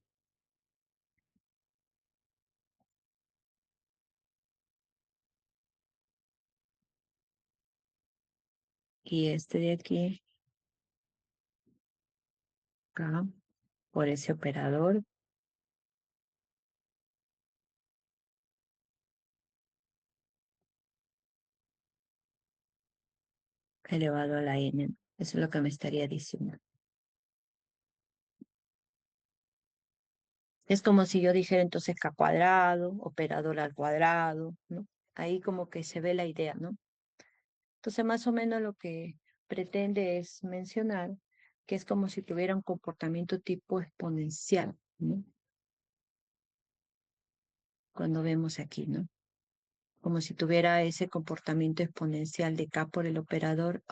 y este de aquí, k, por ese operador, elevado a la n. Eso es lo que me estaría diciendo. Es como si yo dijera entonces k cuadrado, operador al cuadrado, ¿no? Ahí como que se ve la idea, ¿no? Entonces más o menos lo que pretende es mencionar que es como si tuviera un comportamiento tipo exponencial, ¿no? Cuando vemos aquí, ¿no? Como si tuviera ese comportamiento exponencial de k por el operador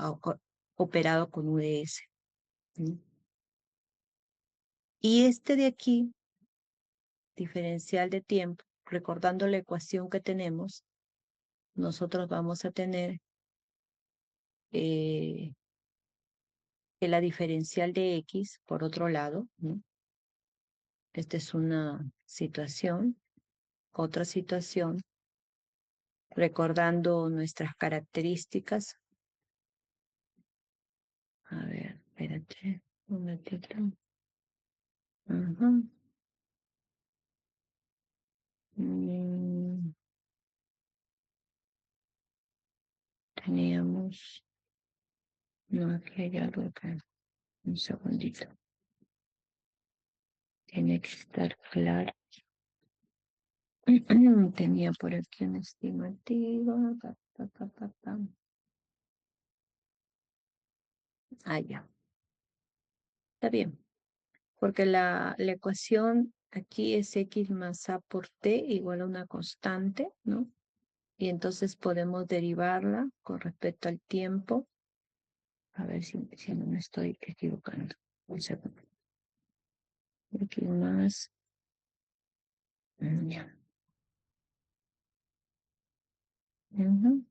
operado con UDS, ¿no? Y este de aquí, diferencial de tiempo, recordando la ecuación que tenemos, nosotros vamos a tener que la diferencial de x, por otro lado, ¿no? Esta es una situación, otra situación, recordando nuestras características. A ver, espérate un momentito. Ajá. Mm, teníamos, no, aquí hay algo acá, un segundito. Tiene que estar claro. Tenía por aquí una estimativa. Pa. Ah, ya, está bien. Porque la ecuación aquí es x más a por t igual a una constante, ¿no? Y entonces podemos derivarla con respecto al tiempo. A ver si no me estoy equivocando. Un segundo. X más. Ya. Ujú.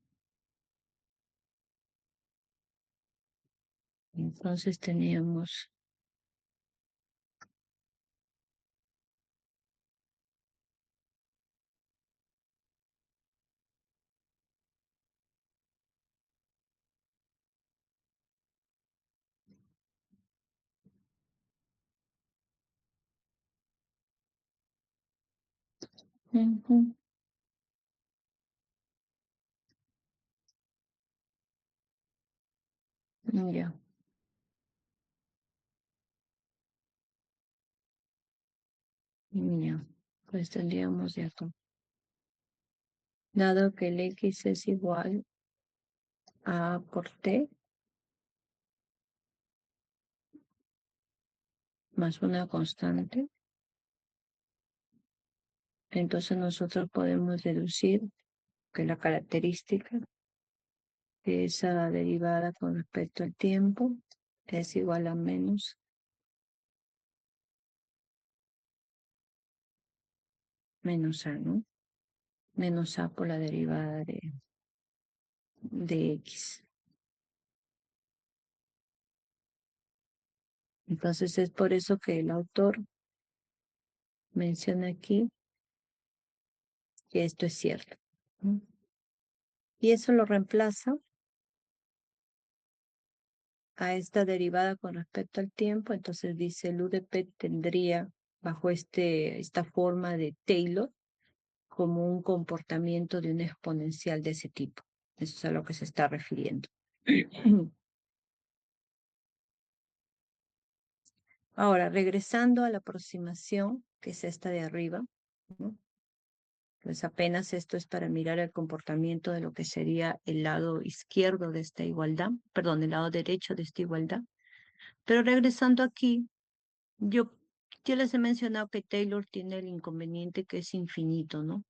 Entonces teníamos. Ujú. Ya. Ya, pues tendríamos de acá. Dado que el X es igual a por T más una constante, entonces nosotros podemos deducir que la característica de esa derivada con respecto al tiempo es igual a menos A, ¿no? Menos A por la derivada de X. Entonces es por eso que el autor menciona aquí que esto es cierto, ¿no? Y eso lo reemplaza a esta derivada con respecto al tiempo. Entonces dice el UDP tendría bajo esta forma de Taylor como un comportamiento de un exponencial de ese tipo. Eso es a lo que se está refiriendo. Ahora, regresando a la aproximación, que es esta de arriba, ¿no? Pues apenas esto es para mirar el comportamiento de lo que sería el lado izquierdo de esta igualdad, perdón, el lado derecho de esta igualdad. Pero regresando aquí, yo, yo les he mencionado que Taylor tiene el inconveniente que es infinito, ¿no?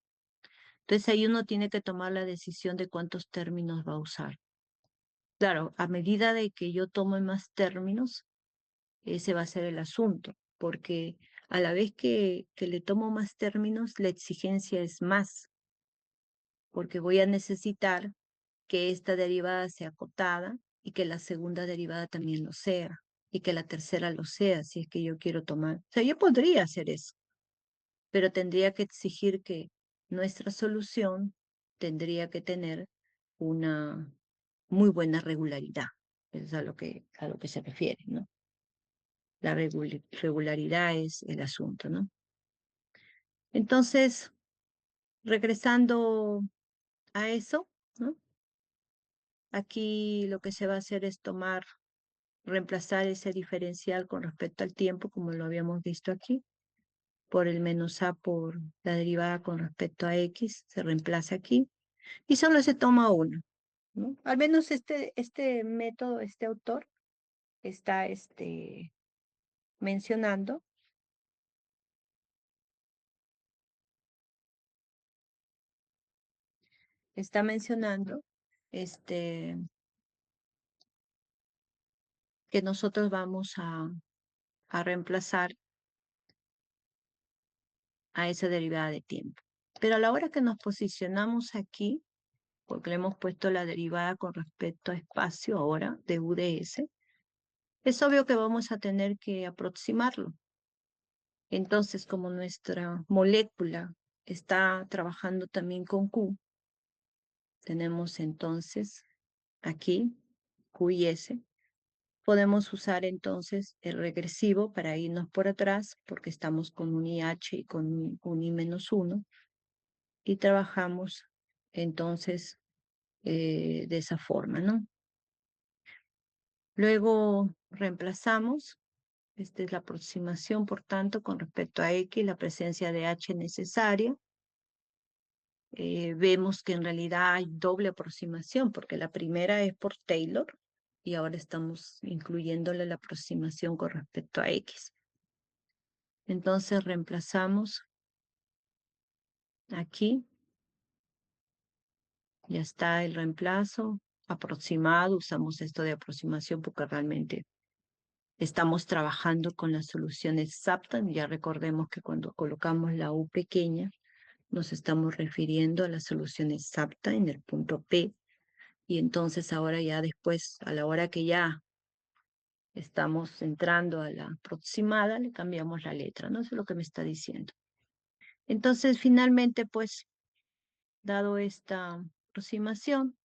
Entonces ahí uno tiene que tomar la decisión de cuántos términos va a usar. Claro, a medida de que yo tome más términos, ese va a ser el asunto, porque a la vez que le tomo más términos, la exigencia es más, porque voy a necesitar que esta derivada sea acotada y que la segunda derivada también lo sea, y que la tercera lo sea, si es que yo quiero tomar. O sea, yo podría hacer eso, pero tendría que exigir que nuestra solución tendría que tener una muy buena regularidad. Eso es a lo que se refiere, ¿no? La regularidad es el asunto, ¿no? Entonces, regresando a eso, ¿no? Aquí lo que se va a hacer es reemplazar ese diferencial con respecto al tiempo, como lo habíamos visto aquí, por el menos A por la derivada con respecto a X, se reemplaza aquí, y solo se toma uno, ¿no? Al menos este método, este autor está mencionando, está mencionando este, que nosotros vamos a reemplazar a esa derivada de tiempo. Pero a la hora que nos posicionamos aquí, porque le hemos puesto la derivada con respecto a espacio ahora de U de S, es obvio que vamos a tener que aproximarlo. Entonces, como nuestra molécula está trabajando también con Q, tenemos entonces aquí Q y S. Podemos usar entonces el regresivo para irnos por atrás, porque estamos con un IH y con un I menos 1, y trabajamos entonces de esa forma, ¿no? Luego reemplazamos, esta es la aproximación, por tanto, con respecto a X, la presencia de H necesaria. Vemos que en realidad hay doble aproximación, porque la primera es por Taylor, y ahora estamos incluyéndole la aproximación con respecto a X. Entonces reemplazamos aquí, ya está el reemplazo aproximado, usamos esto de aproximación porque realmente estamos trabajando con las soluciones SAPTAN. Ya recordemos que cuando colocamos la U pequeña, nos estamos refiriendo a las soluciones SAPTA en el punto P. Y entonces ahora ya después, a la hora que ya estamos entrando a la aproximada, le cambiamos la letra, ¿no? Eso es lo que me está diciendo. Entonces, finalmente, pues, dado esta aproximación,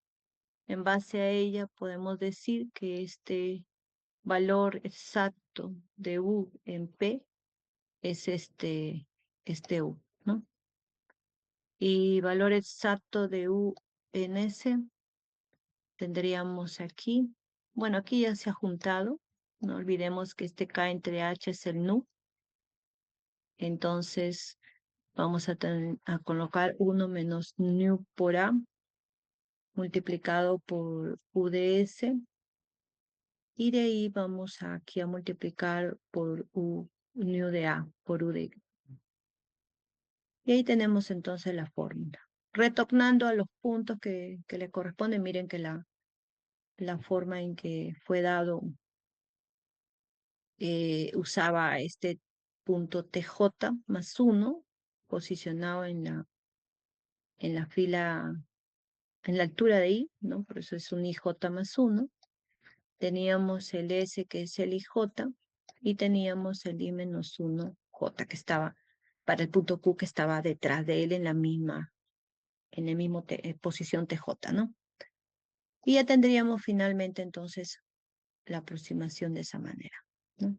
en base a ella podemos decir que este valor exacto de U en P es este U, ¿no? Y valor exacto de U en S tendríamos aquí, bueno, aquí ya se ha juntado, no olvidemos que este K entre H es el nu, Entonces vamos a colocar 1 menos nu por A multiplicado por UDS, y de ahí vamos aquí a multiplicar por U nu de A, por U de Y. Y ahí tenemos entonces la fórmula. Retornando a los puntos que le corresponden, miren que la forma en que fue dado usaba este punto TJ más 1 posicionado en la fila, en la altura de I, ¿no? Por eso es un IJ más 1. Teníamos el S, que es el IJ, y teníamos el I menos 1J, que estaba para el punto Q, que estaba detrás de él en la misma posición TJ, ¿no? Y ya tendríamos finalmente entonces la aproximación de esa manera, ¿no?